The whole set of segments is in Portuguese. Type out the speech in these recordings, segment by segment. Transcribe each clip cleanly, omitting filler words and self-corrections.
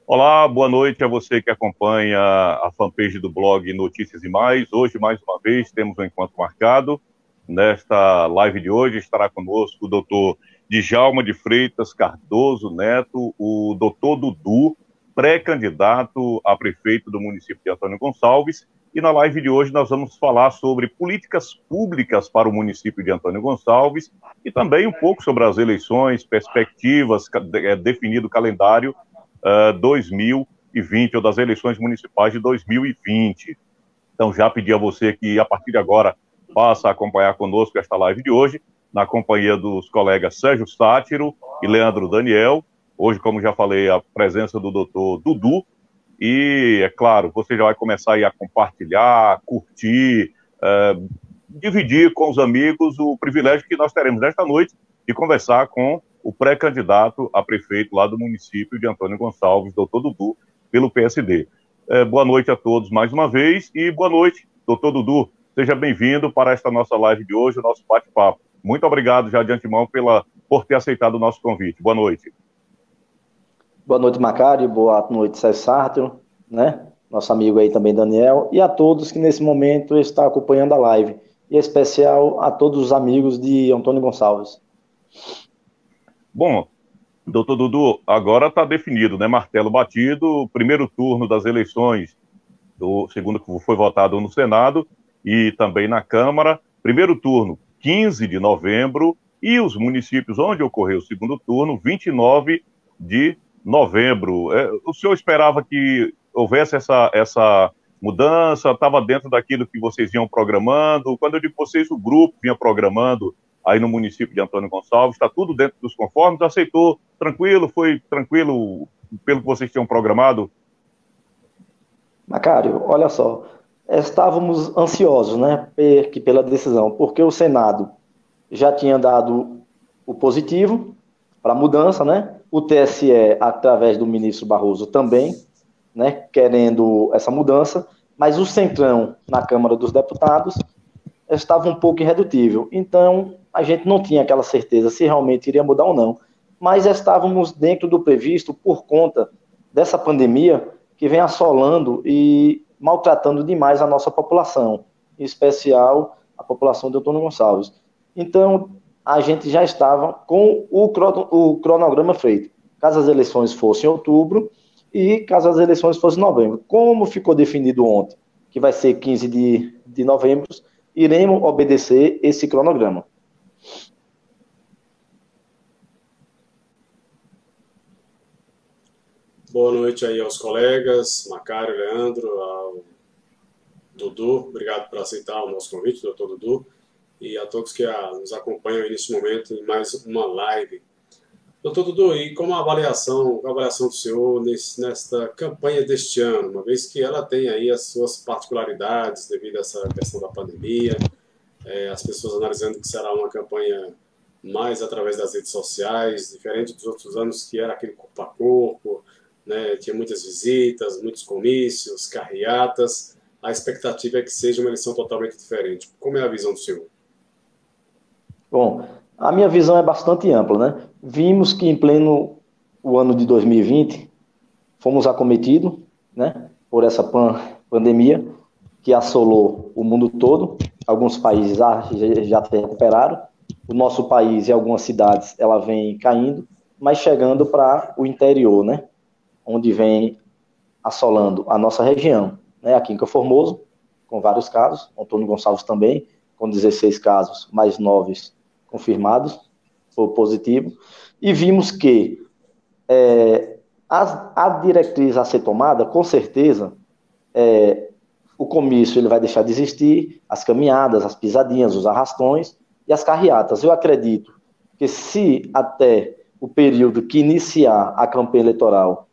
Olá, boa noite a você que acompanha a fanpage do blog Notícias e Mais. Hoje, mais uma vez, temos um encontro marcado. Nesta live de hoje estará conosco o doutor Djalma de Freitas Cardoso Neto, o doutor Dudu, pré-candidato a prefeito do município de Antônio Gonçalves. E na live de hoje nós vamos falar sobre políticas públicas para o município de Antônio Gonçalves e também um pouco sobre as eleições, perspectivas, definido o calendário 2020, ou das eleições municipais de 2020. Então, já pedi a você que, a partir de agora, passe a acompanhar conosco esta live de hoje, na companhia dos colegas Sérgio Sátiro e Leandro Daniel. Hoje, como já falei, a presença do doutor Dudu. E, é claro, você já vai começar aí a compartilhar, curtir, dividir com os amigos o privilégio que nós teremos nesta noite de conversar com o pré-candidato a prefeito lá do município de Antônio Gonçalves, doutor Dudu, pelo PSD. Boa noite a todos mais uma vez e boa noite, doutor Dudu. Seja bem-vindo para esta nossa live de hoje, o nosso bate-papo. Muito obrigado já de antemão por ter aceitado o nosso convite. Boa noite. Boa noite, Macário. Boa noite, Sérgio Sátiro, né? Nosso amigo aí também, Daniel. E a todos que nesse momento estão acompanhando a live. E em especial a todos os amigos de Antônio Gonçalves. Bom, doutor Dudu, agora está definido, né? Martelo batido, primeiro turno das eleições, segundo que foi votado no Senado e também na Câmara. Primeiro turno, 15 de novembro, e os municípios onde ocorreu o segundo turno, 29 de novembro. O senhor esperava que houvesse essa mudança? Estava dentro daquilo que vocês iam programando? Quando eu digo vocês, o grupo vinha programando aí no município de Antônio Gonçalves, está tudo dentro dos conformes, aceitou, tranquilo, foi tranquilo pelo que vocês tinham programado? Macário, olha só, estávamos ansiosos, né, pela decisão, porque o Senado já tinha dado o positivo para a mudança, né? O TSE, através do ministro Barroso, também, né, querendo essa mudança, mas o Centrão, na Câmara dos Deputados, estava um pouco irredutível. Então, a gente não tinha aquela certeza se realmente iria mudar ou não. Mas estávamos dentro do previsto por conta dessa pandemia que vem assolando e maltratando demais a nossa população, em especial a população de Antônio Gonçalves. Então, a gente já estava com o cronograma feito. Caso as eleições fossem em outubro e caso as eleições fossem em novembro. Como ficou definido ontem, que vai ser 15 de novembro, iremos obedecer esse cronograma. Boa noite aí aos colegas, Macário, Leandro, ao Dudu. Obrigado por aceitar o nosso convite, doutor Dudu, e a todos que nos acompanham nesse momento em mais uma live. Doutor Dudu, e como a avaliação do senhor nesta campanha deste ano, uma vez que ela tem aí as suas particularidades devido a essa questão da pandemia, as pessoas analisando que será uma campanha mais através das redes sociais, diferente dos outros anos que era aquele corpo a corpo, né? Tinha muitas visitas, muitos comícios, carreatas. A expectativa é que seja uma eleição totalmente diferente. Como é a visão do senhor? Bom, a minha visão é bastante ampla, né? Vimos que em pleno o ano de 2020 fomos acometidos, né, por essa pandemia que assolou o mundo todo. Alguns países já se recuperaram. O nosso país e algumas cidades ela vem caindo, mas chegando para o interior, né, onde vem assolando a nossa região, né, aqui em Campo Formoso, com vários casos, Antônio Gonçalves também, com 16 casos, mais 9 confirmados, por positivo, e vimos que a diretriz a ser tomada, com certeza, o comício ele vai deixar de existir, as caminhadas, as pisadinhas, os arrastões e as carreatas. Eu acredito que se até o período que iniciar a campanha eleitoral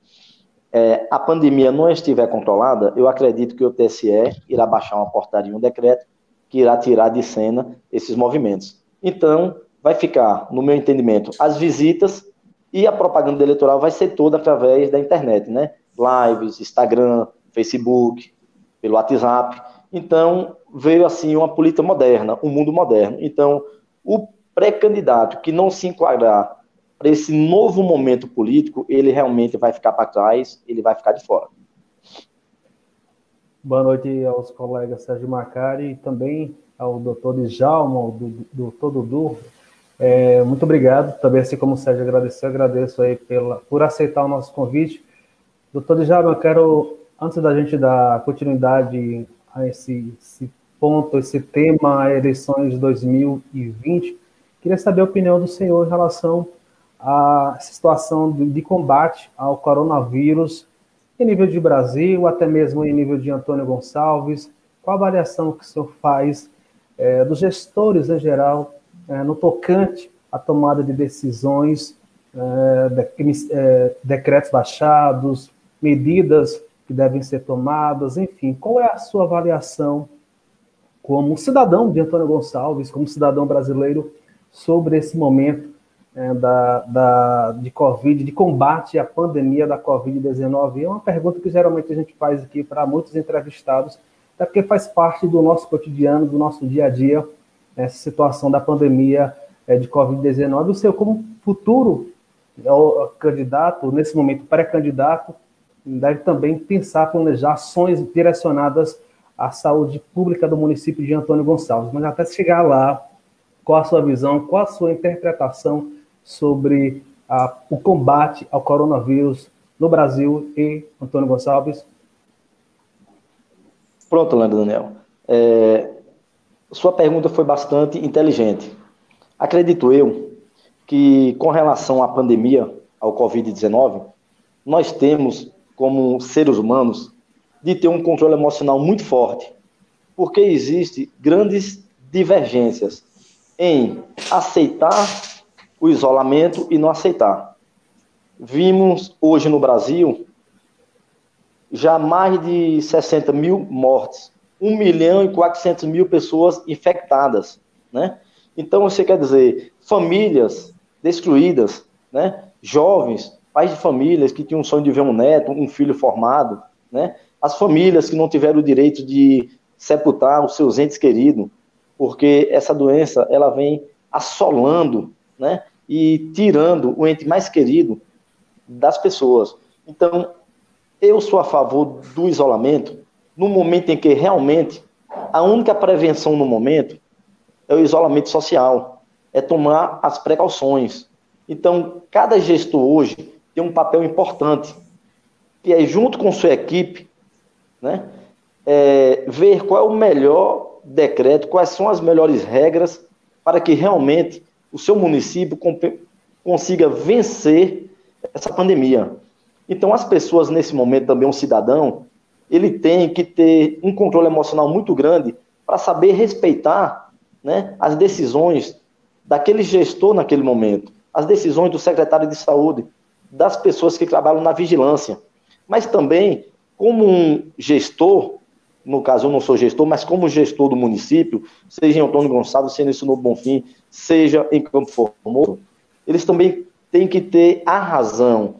a pandemia não estiver controlada, eu acredito que o TSE irá baixar uma portaria, um decreto, que irá tirar de cena esses movimentos. Então, vai ficar, no meu entendimento, as visitas e a propaganda eleitoral vai ser toda através da internet, né? Lives, Instagram, Facebook, pelo WhatsApp. Então, veio assim uma política moderna, um mundo moderno. Então, o pré-candidato que não se enquadrar para esse novo momento político, ele realmente vai ficar para trás, ele vai ficar de fora. Boa noite aos colegas Sérgio Macari e também ao doutor Djalma, ao doutor Dudu. Muito obrigado, também assim como o Sérgio agradeceu, agradeço aí por aceitar o nosso convite. Doutor Djalma, eu quero, antes da gente dar continuidade a esse ponto, esse tema, eleições de 2020, queria saber a opinião do senhor em relação a essa situação de combate ao coronavírus em nível de Brasil, até mesmo em nível de Antônio Gonçalves. Qual a avaliação que o senhor faz dos gestores em geral no tocante à tomada de decisões, decretos baixados, medidas que devem ser tomadas, enfim, qual é a sua avaliação como cidadão de Antônio Gonçalves, como cidadão brasileiro, sobre esse momento de Covid, de combate à pandemia da Covid-19? É uma pergunta que geralmente a gente faz aqui para muitos entrevistados, até porque faz parte do nosso cotidiano, do nosso dia a dia, essa situação da pandemia de Covid-19. O senhor, como futuro candidato, nesse momento pré-candidato, deve também pensar, planejar ações direcionadas à saúde pública do município de Antônio Gonçalves. Mas até chegar lá, qual a sua visão, qual a sua interpretação sobre o combate ao coronavírus no Brasil e Antônio Gonçalves? Pronto, Leandro Daniel. Sua pergunta foi bastante inteligente. Acredito eu que, com relação à pandemia, ao Covid-19, nós temos, como seres humanos, de ter um controle emocional muito forte, porque existem grandes divergências em aceitar o isolamento e não aceitar. Vimos hoje no Brasil já mais de 60 mil mortes, 1.400.000 pessoas infectadas, né? Então, você quer dizer, famílias destruídas, né? Jovens, pais de famílias que tinham um sonho de ver um neto, um filho formado, né? As famílias que não tiveram o direito de sepultar os seus entes queridos, porque essa doença, ela vem assolando, né? E tirando o ente mais querido das pessoas. Então, eu sou a favor do isolamento no momento em que realmente a única prevenção no momento é o isolamento social, é tomar as precauções. Então, cada gestor hoje tem um papel importante, que é, junto com sua equipe, né, ver qual é o melhor decreto, quais são as melhores regras para que realmente o seu município consiga vencer essa pandemia. Então, as pessoas, nesse momento, também um cidadão, ele tem que ter um controle emocional muito grande para saber respeitar, né, as decisões daquele gestor naquele momento, as decisões do secretário de saúde, das pessoas que trabalham na vigilância. Mas também, como um gestor, no caso eu não sou gestor, mas como gestor do município, seja em Antônio Gonçalves, seja em Novo Bonfim, seja em Campo Formoso, eles também têm que ter a razão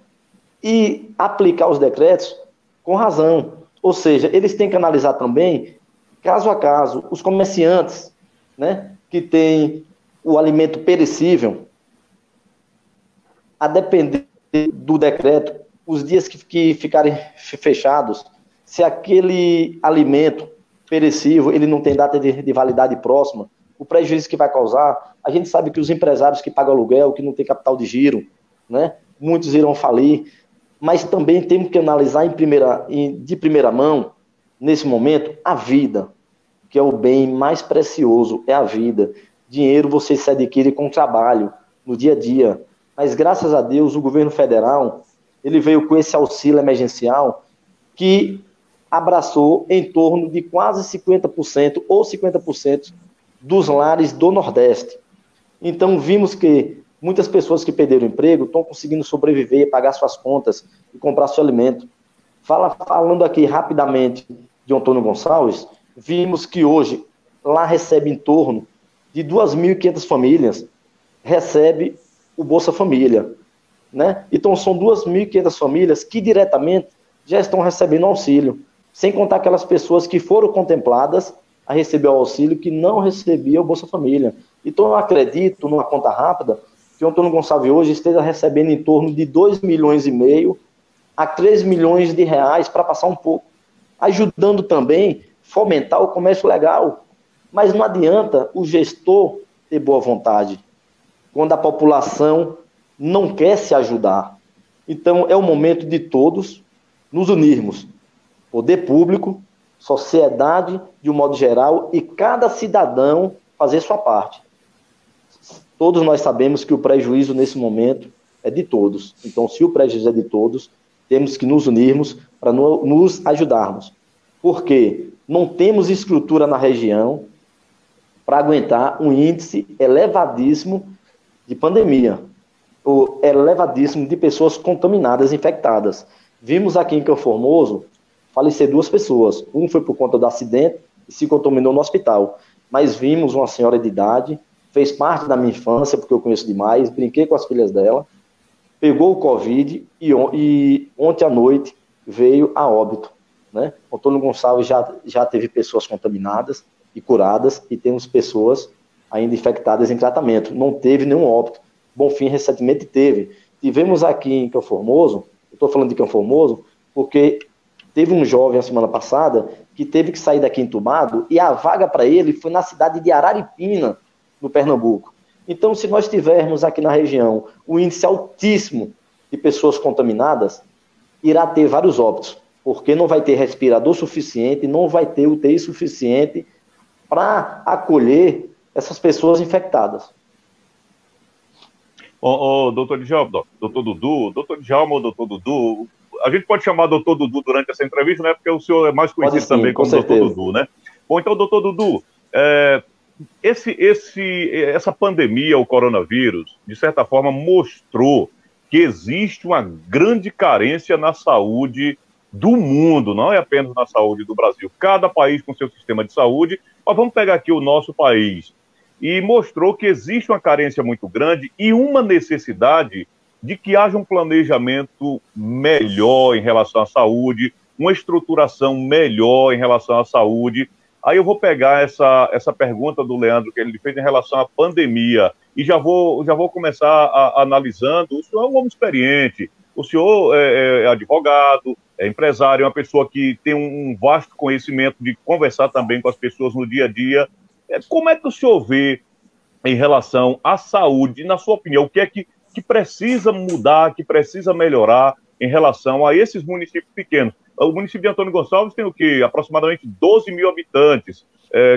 e aplicar os decretos com razão. Ou seja, eles têm que analisar também, caso a caso, os comerciantes, né, que têm o alimento perecível, a depender do decreto, os dias que ficarem fechados, se aquele alimento perecível ele não tem data de validade próxima, o prejuízo que vai causar, a gente sabe que os empresários que pagam aluguel, que não tem capital de giro, né, muitos irão falir, mas também temos que analisar de primeira mão, nesse momento, a vida, que é o bem mais precioso, é a vida. Dinheiro você se adquire com trabalho, no dia a dia. Mas, graças a Deus, o governo federal, ele veio com esse auxílio emergencial que abraçou em torno de quase 50% ou 50% dos lares do Nordeste. Então, vimos que muitas pessoas que perderam o emprego estão conseguindo sobreviver, pagar suas contas e comprar seu alimento. Falando aqui rapidamente de Antônio Gonçalves, vimos que hoje lá recebe em torno de 2.500 famílias, recebe o Bolsa Família, né? Então são 2.500 famílias que diretamente já estão recebendo auxílio, sem contar aquelas pessoas que foram contempladas a receber o auxílio que não recebiam o Bolsa Família. Então eu acredito, numa conta rápida, que o Antônio Gonçalves hoje esteja recebendo em torno de 2,5 milhões a 3 milhões de reais para passar um pouco, ajudando também a fomentar o comércio legal. Mas não adianta o gestor ter boa vontade quando a população não quer se ajudar. Então, é o momento de todos nos unirmos. Poder público, sociedade de um modo geral e cada cidadão fazer sua parte. Todos nós sabemos que o prejuízo nesse momento é de todos. Então, se o prejuízo é de todos, temos que nos unirmos para nos ajudarmos. Porque não temos estrutura na região para aguentar um índice elevadíssimo de pandemia, ou elevadíssimo de pessoas contaminadas, infectadas. Vimos aqui em Campo Formoso falecer 2 pessoas. Um foi por conta do acidente e se contaminou no hospital. Mas vimos uma senhora de idade, fez parte da minha infância, porque eu conheço demais, brinquei com as filhas dela, pegou o Covid e ontem à noite veio a óbito. Né? O Antônio Gonçalves já teve pessoas contaminadas e curadas, e temos pessoas ainda infectadas em tratamento. Não teve nenhum óbito. Bonfim recentemente teve. Tivemos aqui em Campo Formoso, eu estou falando de Campo Formoso, porque teve um jovem a semana passada que teve que sair daqui entubado, e a vaga para ele foi na cidade de Araripina, no Pernambuco. Então, se nós tivermos aqui na região um índice altíssimo de pessoas contaminadas, irá ter vários óbitos, porque não vai ter respirador suficiente, não vai ter UTI suficiente para acolher essas pessoas infectadas. Doutor Djalma, doutor Dudu, a gente pode chamar doutor Dudu durante essa entrevista, né? Porque o senhor é mais conhecido também como doutor Dudu, né? Bom, então, doutor Dudu, essa pandemia, o coronavírus, de certa forma, mostrou que existe uma grande carência na saúde do mundo, não é apenas na saúde do Brasil. Cada país com seu sistema de saúde, mas vamos pegar aqui o nosso país. E mostrou que existe uma carência muito grande e uma necessidade de que haja um planejamento melhor em relação à saúde, uma estruturação melhor em relação à saúde. Aí eu vou pegar essa pergunta do Leandro que ele fez em relação à pandemia e já vou começar analisando. O senhor é um homem experiente, o senhor é advogado, é empresário, é uma pessoa que tem um vasto conhecimento de conversar também com as pessoas no dia a dia. Como é que o senhor vê em relação à saúde, na sua opinião, o que é que precisa mudar, que precisa melhorar em relação a esses municípios pequenos? O município de Antônio Gonçalves tem o quê? Aproximadamente 12 mil habitantes.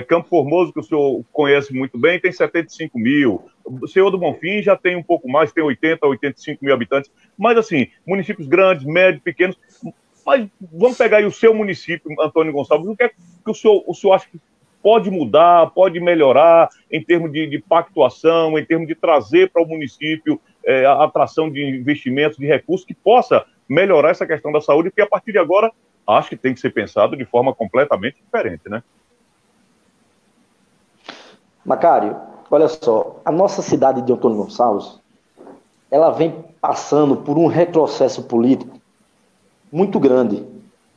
Campo Formoso, que o senhor conhece muito bem, tem 75 mil. O Senhor do Bonfim já tem um pouco mais, tem 80, 85 mil habitantes. Mas, assim, municípios grandes, médios, pequenos. Mas vamos pegar aí o seu município, Antônio Gonçalves. O que é que o senhor acha que pode mudar, pode melhorar em termos de pactuação, em termos de trazer para o município a atração de investimentos, de recursos que possa melhorar essa questão da saúde, porque a partir de agora acho que tem que ser pensado de forma completamente diferente, né? Macário, olha só, a nossa cidade de Antônio Gonçalves, ela vem passando por um retrocesso político muito grande,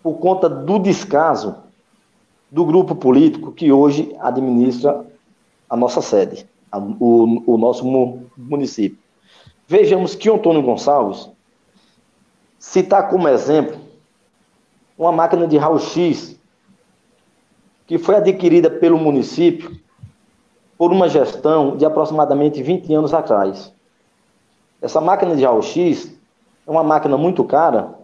por conta do descaso do grupo político que hoje administra a nossa sede, o nosso município. Vejamos que Antônio Gonçalves citar como exemplo uma máquina de raio-x que foi adquirida pelo município por uma gestão de aproximadamente 20 anos atrás. Essa máquina de raio-x é uma máquina muito cara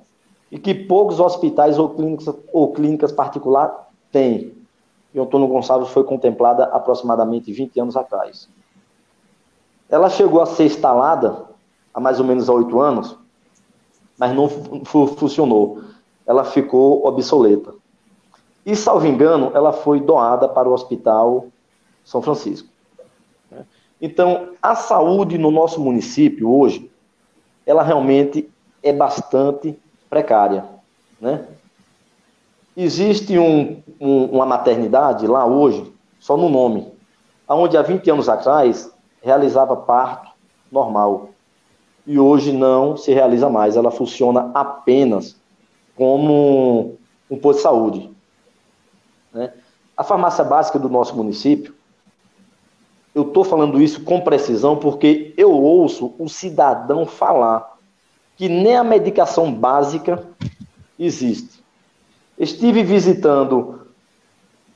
e que poucos hospitais ou clínicas particulares têm. E Antônio Gonçalves foi contemplada aproximadamente 20 anos atrás. Ela chegou a ser instalada há mais ou menos 8 anos, mas não funcionou. Ela ficou obsoleta. E, salvo engano, ela foi doada para o Hospital São Francisco. Então, a saúde no nosso município hoje, ela realmente é bastante precária, né? Existe uma maternidade lá hoje, só no nome, onde há 20 anos atrás realizava parto normal. E hoje não se realiza mais, ela funciona apenas como um posto de saúde, né? A farmácia básica do nosso município, eu estou falando isso com precisão porque eu ouço o cidadão falar que nem a medicação básica existe. Estive visitando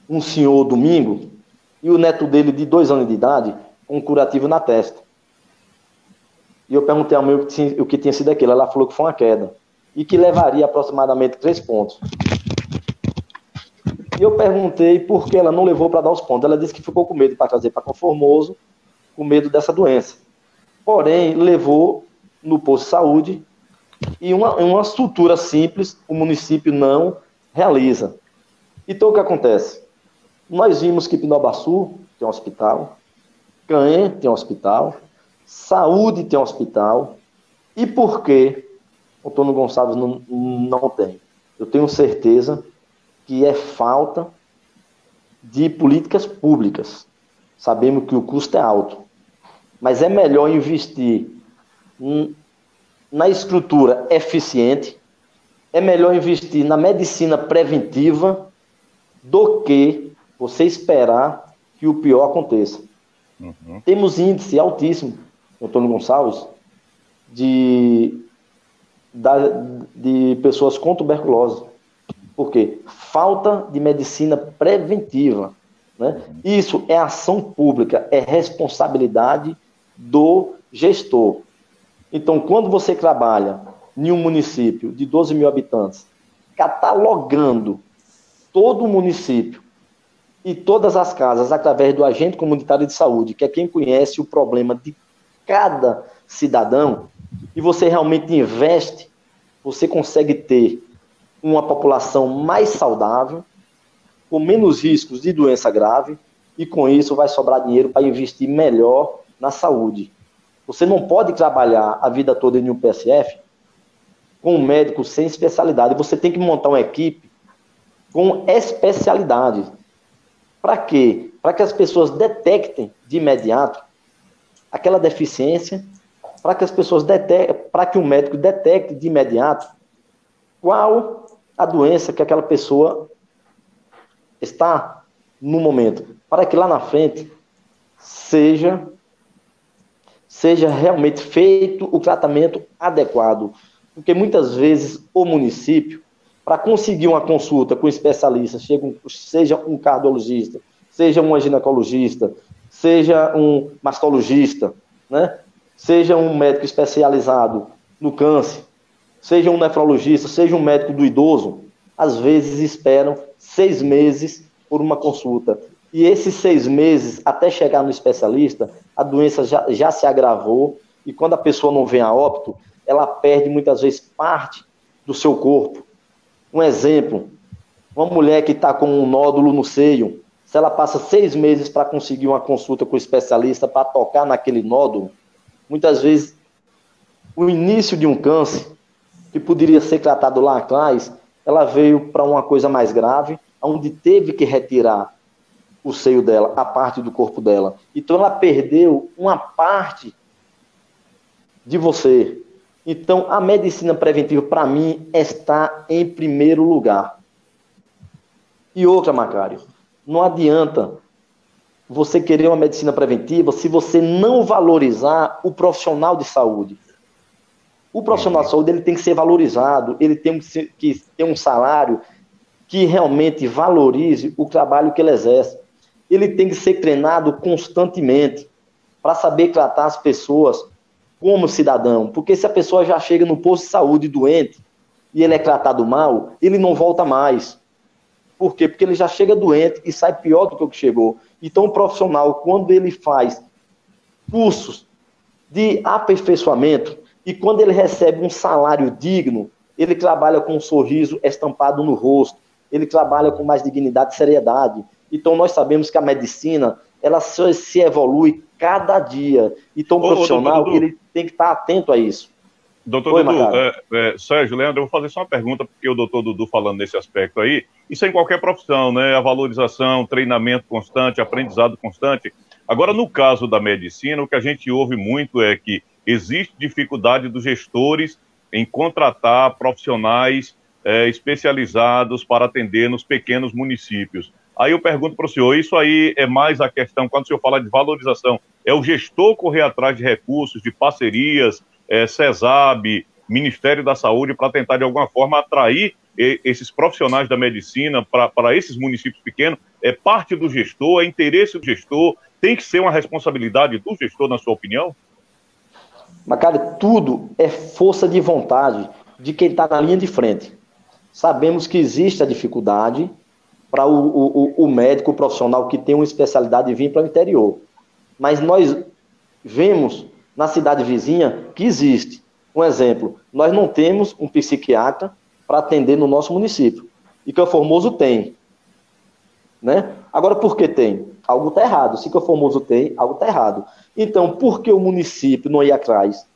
um senhor domingo e o neto dele de 2 anos de idade com um curativo na testa. E eu perguntei à mãe o que tinha sido aquilo. Ela falou que foi uma queda e que levaria aproximadamente 3 pontos. E eu perguntei por que ela não levou para dar os pontos. Ela disse que ficou com medo para trazer para Conformoso, com medo dessa doença. Porém, levou no posto de saúde e uma estrutura simples o município não realiza. Então, o que acontece? Nós vimos que Pinobaçu tem um hospital, Caém tem um hospital, Saúde tem um hospital, e por que Antônio Gonçalves não tem? Eu tenho certeza que é falta de políticas públicas. Sabemos que o custo é alto, mas é melhor investir na estrutura eficiente, é melhor investir na medicina preventiva do que você esperar que o pior aconteça. Uhum. Temos índice altíssimo, Antônio Gonçalves, de pessoas com tuberculose. Por quê? Falta de medicina preventiva. Né? Isso é ação pública, é responsabilidade do gestor. Então, quando você trabalha em um município de 12 mil habitantes, catalogando todo o município e todas as casas através do agente comunitário de saúde, que é quem conhece o problema de cada cidadão, e você realmente investe, você consegue ter uma população mais saudável, com menos riscos de doença grave, e com isso vai sobrar dinheiro para investir melhor na saúde. Você não pode trabalhar a vida toda em um PSF com um médico sem especialidade. Você tem que montar uma equipe com especialidade. Para quê? Para que as pessoas detectem de imediato aquela deficiência, para que as pessoas para que o médico detecte de imediato qual a doença que aquela pessoa está no momento, para que lá na frente seja realmente feito o tratamento adequado. Porque muitas vezes o município, para conseguir uma consulta com um especialista, seja um cardiologista, seja um ginecologista, seja um mastologista, né? Seja um médico especializado no câncer, seja um nefrologista, seja um médico do idoso, às vezes esperam 6 meses por uma consulta. E esses 6 meses, até chegar no especialista, a doença já se agravou, e quando a pessoa não vem a óbito, ela perde muitas vezes parte do seu corpo. Um exemplo, uma mulher que está com um nódulo no seio, se ela passa 6 meses para conseguir uma consulta com o especialista para tocar naquele nódulo, muitas vezes o início de um câncer, que poderia ser tratado lá atrás, ela veio para uma coisa mais grave, onde teve que retirar o seio dela, a parte do corpo dela. Então ela perdeu uma parte de você. Então a medicina preventiva, para mim, está em primeiro lugar. E outra, Macário, não adianta você querer uma medicina preventiva se você não valorizar o profissional de saúde. O profissional de saúde ele tem que ser valorizado, ele tem que ter um salário que realmente valorize o trabalho que ele exerce. Ele tem que ser treinado constantemente para saber tratar as pessoas como cidadão. Porque se a pessoa já chega no posto de saúde doente e ele é tratado mal, ele não volta mais. Por quê? Porque ele já chega doente e sai pior do que o que chegou. Então o profissional, quando ele faz cursos de aperfeiçoamento e quando ele recebe um salário digno, ele trabalha com um sorriso estampado no rosto, ele trabalha com mais dignidade e seriedade. Então nós sabemos que a medicina, ela se evolui cada dia. Então o profissional, ele tem que estar atento a isso. Doutor Dudu, Sérgio, Leandro, eu vou fazer só uma pergunta, porque o doutor Dudu falando nesse aspecto aí, isso é em qualquer profissão, né? A valorização, treinamento constante, aprendizado constante. Agora, no caso da medicina, o que a gente ouve muito é que existe dificuldade dos gestores em contratar profissionais especializados para atender nos pequenos municípios. Aí eu pergunto para o senhor, isso aí é mais a questão, quando o senhor fala de valorização, é o gestor correr atrás de recursos, de parcerias, CESAB, Ministério da Saúde, para tentar de alguma forma atrair esses profissionais da medicina para esses municípios pequenos? É parte do gestor, é interesse do gestor, tem que ser uma responsabilidade do gestor, na sua opinião? Mas, cara, tudo é força de vontade de quem está na linha de frente. Sabemos que existe a dificuldade para o médico, o profissional que tem uma especialidade vir para o interior. Mas nós vemos na cidade vizinha que existe. Um exemplo, nós não temos um psiquiatra para atender no nosso município. E que o Formoso tem. Né? Agora, por que tem? Algo está errado. Se que o Formoso tem, algo está errado. Então, por que o município não ir atrás?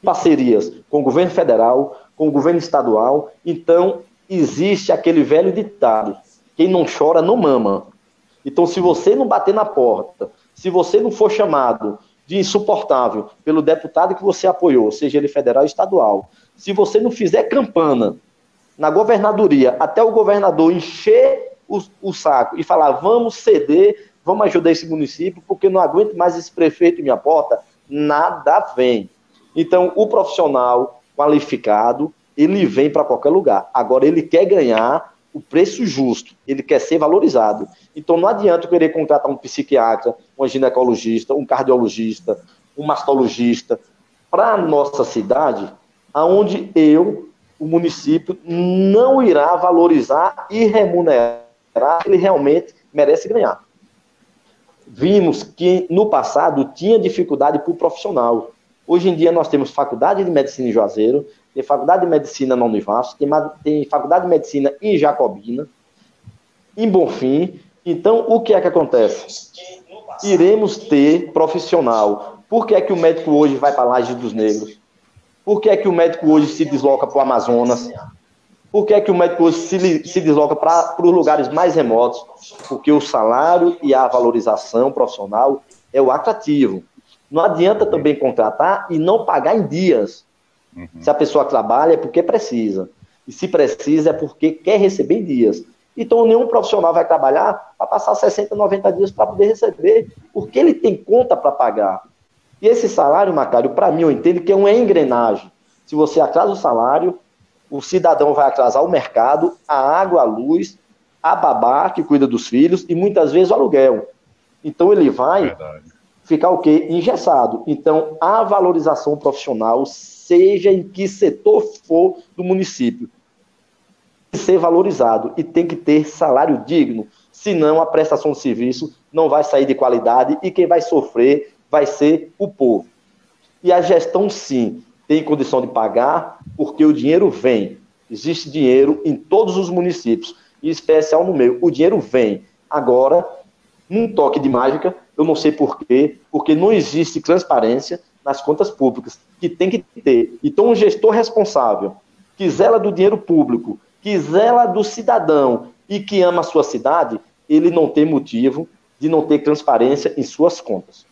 Parcerias com o governo federal, com o governo estadual. Então, existe aquele velho ditado: quem não chora, não mama. Então, se você não bater na porta, se você não for chamado de insuportável pelo deputado que você apoiou, seja ele federal ou estadual, se você não fizer campana na governadoria, até o governador encher o saco e falar, vamos ceder, vamos ajudar esse município, porque não aguento mais esse prefeito em minha porta, nada vem. Então, o profissional qualificado, ele vem para qualquer lugar. Agora, ele quer ganhar o preço justo, ele quer ser valorizado. Então, não adianta eu querer contratar um psiquiatra, um ginecologista, um cardiologista, um mastologista, para a nossa cidade, aonde o município, não irá valorizar e remunerar, ele realmente merece ganhar. Vimos que, no passado, tinha dificuldade para o profissional. Hoje em dia, nós temos faculdade de medicina em Juazeiro, tem faculdade de medicina na Univasso, tem faculdade de medicina em Jacobina, em Bonfim. Então, o que é que acontece? Iremos ter profissional. Por que é que o médico hoje vai para Lajes dos Negros? Por que é que o médico hoje se desloca para o Amazonas? Por que é que o médico hoje se desloca para os lugares mais remotos? Porque o salário e a valorização profissional é o atrativo. Não adianta também contratar e não pagar em dias. Se a pessoa trabalha é porque precisa. E se precisa é porque quer receber em dias. Então nenhum profissional vai trabalhar para passar 60, 90 dias para poder receber, porque ele tem conta para pagar. E esse salário, Macário, para mim eu entendo que é uma engrenagem. Se você atrasa o salário, o cidadão vai atrasar o mercado, a água, a luz, a babá que cuida dos filhos e muitas vezes o aluguel. Então ele vai ficar o quê? Engessado. Então a valorização profissional, seja em que setor for do município, tem que ser valorizado e tem que ter salário digno, senão a prestação de serviço não vai sair de qualidade e quem vai sofrer vai ser o povo. E a gestão, sim, tem condição de pagar, porque o dinheiro vem. Existe dinheiro em todos os municípios, em especial no meu. O dinheiro vem. Agora, num toque de mágica, eu não sei por quê, porque não existe transparência nas contas públicas, que tem que ter. Então, um gestor responsável, que zela do dinheiro público, que zela do cidadão e que ama a sua cidade, ele não tem motivo de não ter transparência em suas contas.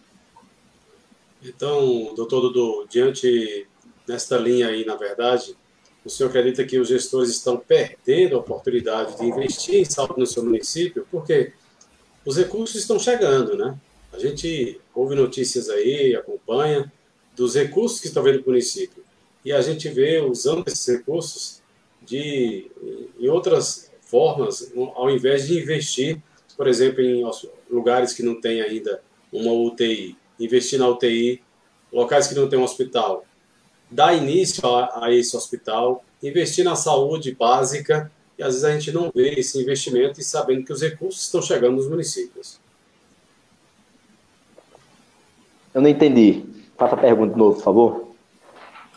Então, doutor Dudu, diante desta linha aí, na verdade, o senhor acredita que os gestores estão perdendo a oportunidade de investir em saúde no seu município? Porque os recursos estão chegando, né? A gente ouve notícias aí, acompanha, dos recursos que estão vindo para o município. E a gente vê usando esses recursos em outras formas, ao invés de investir, por exemplo, em lugares que não tem ainda uma UTI, investir na UTI, locais que não tem um hospital, dar início a esse hospital, investir na saúde básica, e às vezes a gente não vê esse investimento e sabendo que os recursos estão chegando nos municípios. Eu não entendi. Faça a pergunta de novo, por favor.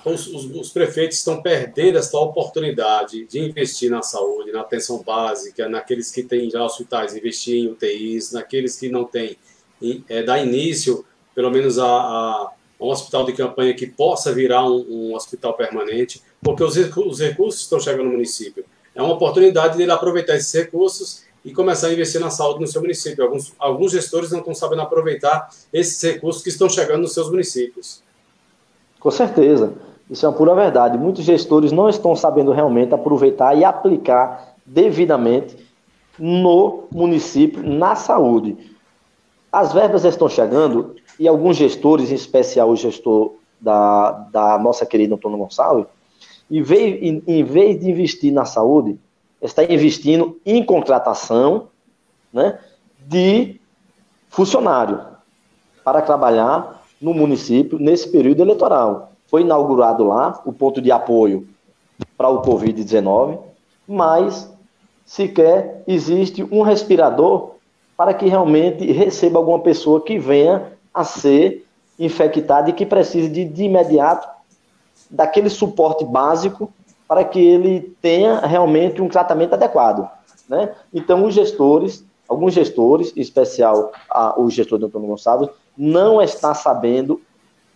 Os prefeitos estão perdendo essa oportunidade de investir na saúde, na atenção básica, naqueles que têm já hospitais, investir em UTIs, naqueles que não têm, dar início, pelo menos, a um hospital de campanha que possa virar um hospital permanente, porque os recursos estão chegando no município. É uma oportunidade dele aproveitar esses recursos e começar a investir na saúde no seu município. Alguns gestores não estão sabendo aproveitar esses recursos que estão chegando nos seus municípios. Com certeza. Isso é uma pura verdade. Muitos gestores não estão sabendo realmente aproveitar e aplicar devidamente no município, na saúde. As verbas estão chegando e alguns gestores, em especial o gestor da nossa querida Antônio Gonçalves, em vez de investir na saúde, está investindo em contratação, né, de funcionário para trabalhar no município nesse período eleitoral. Foi inaugurado lá o ponto de apoio para o Covid-19, mas sequer existe um respirador para que realmente receba alguma pessoa que venha a ser infectada e que precise de imediato daquele suporte básico para que ele tenha realmente um tratamento adequado, né? Então, alguns gestores, em especial o gestor do Antônio Gonçalves, não está sabendo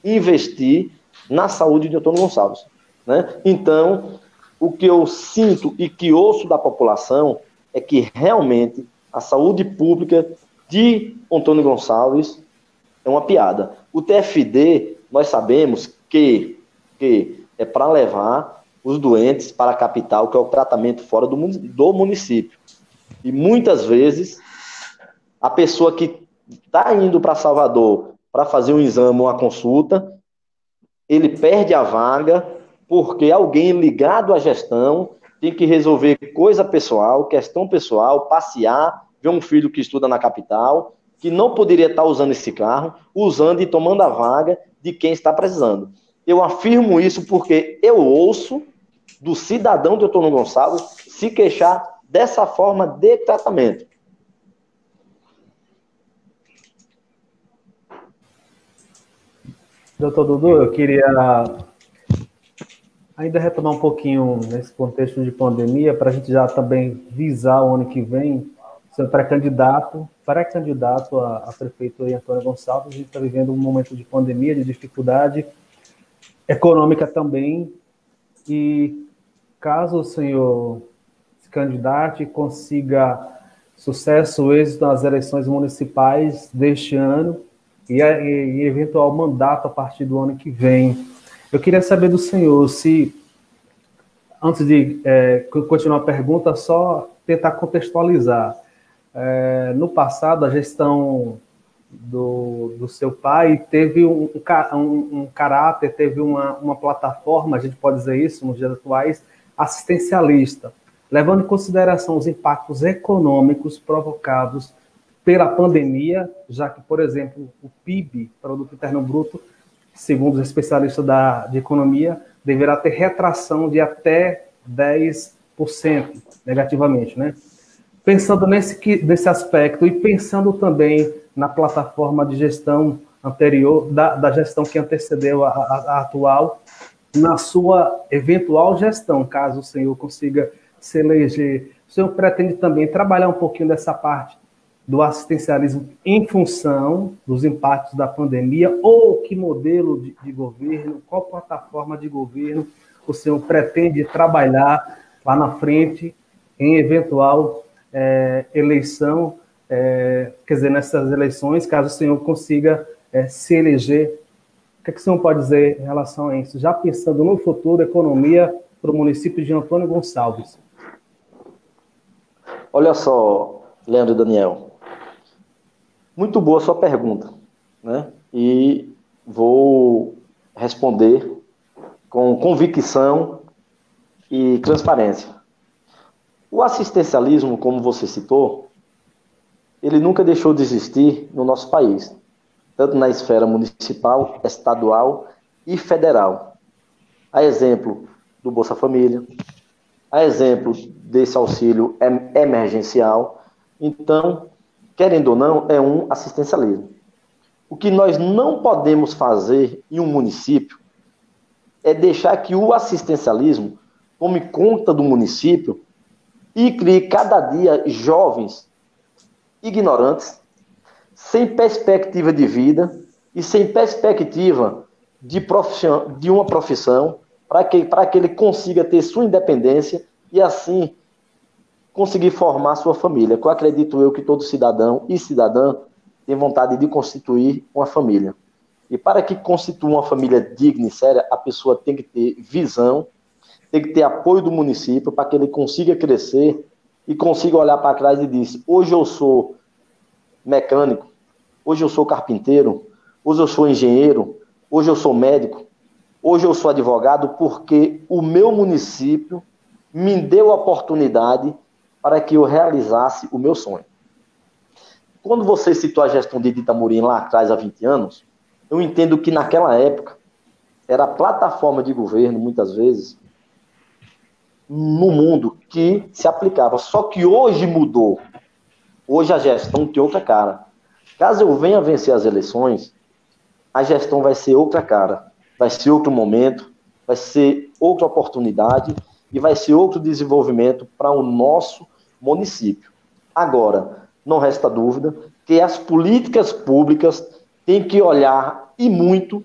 investir na saúde de Antônio Gonçalves, né? Então, o que eu sinto e que ouço da população é que realmente a saúde pública de Antônio Gonçalves é uma piada. O TFD, nós sabemos que é para levar os doentes para a capital, que é o tratamento fora do município. E muitas vezes, a pessoa que está indo para Salvador para fazer um exame ou uma consulta, ele perde a vaga porque alguém ligado à gestão tem que resolver coisa pessoal, questão pessoal, passear, ver um filho que estuda na capital, que não poderia estar usando esse carro, usando e tomando a vaga de quem está precisando. Eu afirmo isso porque eu ouço do cidadão de Antônio Gonçalves se queixar dessa forma de tratamento. Doutor Dudu, eu queria ainda retomar um pouquinho nesse contexto de pandemia, para a gente já também visar o ano que vem, ser pré-candidato a prefeito aí, Antônio Gonçalves. A gente está vivendo um momento de pandemia, de dificuldade econômica também, e caso o senhor se candidate e consiga sucesso, êxito nas eleições municipais deste ano e eventual mandato a partir do ano que vem, eu queria saber do senhor se, antes de continuar a pergunta, só tentar contextualizar. No passado, a gestão do seu pai teve um caráter, teve uma plataforma, a gente pode dizer isso nos dias atuais, assistencialista, levando em consideração os impactos econômicos provocados pela pandemia, já que, por exemplo, o PIB, Produto Interno Bruto, segundo os especialistas de economia, deverá ter retração de até 10% negativamente, né? Pensando nesse aspecto e pensando também na plataforma de gestão anterior, da gestão que antecedeu a atual, na sua eventual gestão, caso o senhor consiga se eleger, o senhor pretende também trabalhar um pouquinho dessa parte do assistencialismo em função dos impactos da pandemia, ou que modelo de governo, qual plataforma de governo o senhor pretende trabalhar lá na frente em eventual eleição, quer dizer, nessas eleições, caso o senhor consiga se eleger. O que o senhor pode dizer em relação a isso? Já pensando no futuro, economia para o município de Antônio Gonçalves. Olha só, Leandro e Daniel, muito boa sua pergunta, né? E vou responder com convicção e transparência. O assistencialismo, como você citou, ele nunca deixou de existir no nosso país, tanto na esfera municipal, estadual e federal. A exemplo do Bolsa Família, a exemplo desse auxílio emergencial. Então, querendo ou não, é um assistencialismo. O que nós não podemos fazer em um município é deixar que o assistencialismo tome conta do município e crie cada dia jovens ignorantes, sem perspectiva de vida e sem perspectiva de uma profissão, para que ele consiga ter sua independência e assim conseguir formar sua família. Eu acredito que todo cidadão e cidadã tem vontade de constituir uma família. E para que constitua uma família digna e séria, a pessoa tem que ter visão, tem que ter apoio do município para que ele consiga crescer e consigo olhar para trás e dizer, hoje eu sou mecânico, hoje eu sou carpinteiro, hoje eu sou engenheiro, hoje eu sou médico, hoje eu sou advogado, porque o meu município me deu a oportunidade para que eu realizasse o meu sonho. Quando você citou a gestão de Itamurim lá atrás, há 20 anos, eu entendo que naquela época era a plataforma de governo, muitas vezes, no mundo que se aplicava. Só que hoje mudou. Hoje a gestão tem outra cara. Caso eu venha vencer as eleições, a gestão vai ser outra cara. Vai ser outro momento, vai ser outra oportunidade e vai ser outro desenvolvimento para o nosso município. Agora, não resta dúvida que as políticas públicas têm que olhar e muito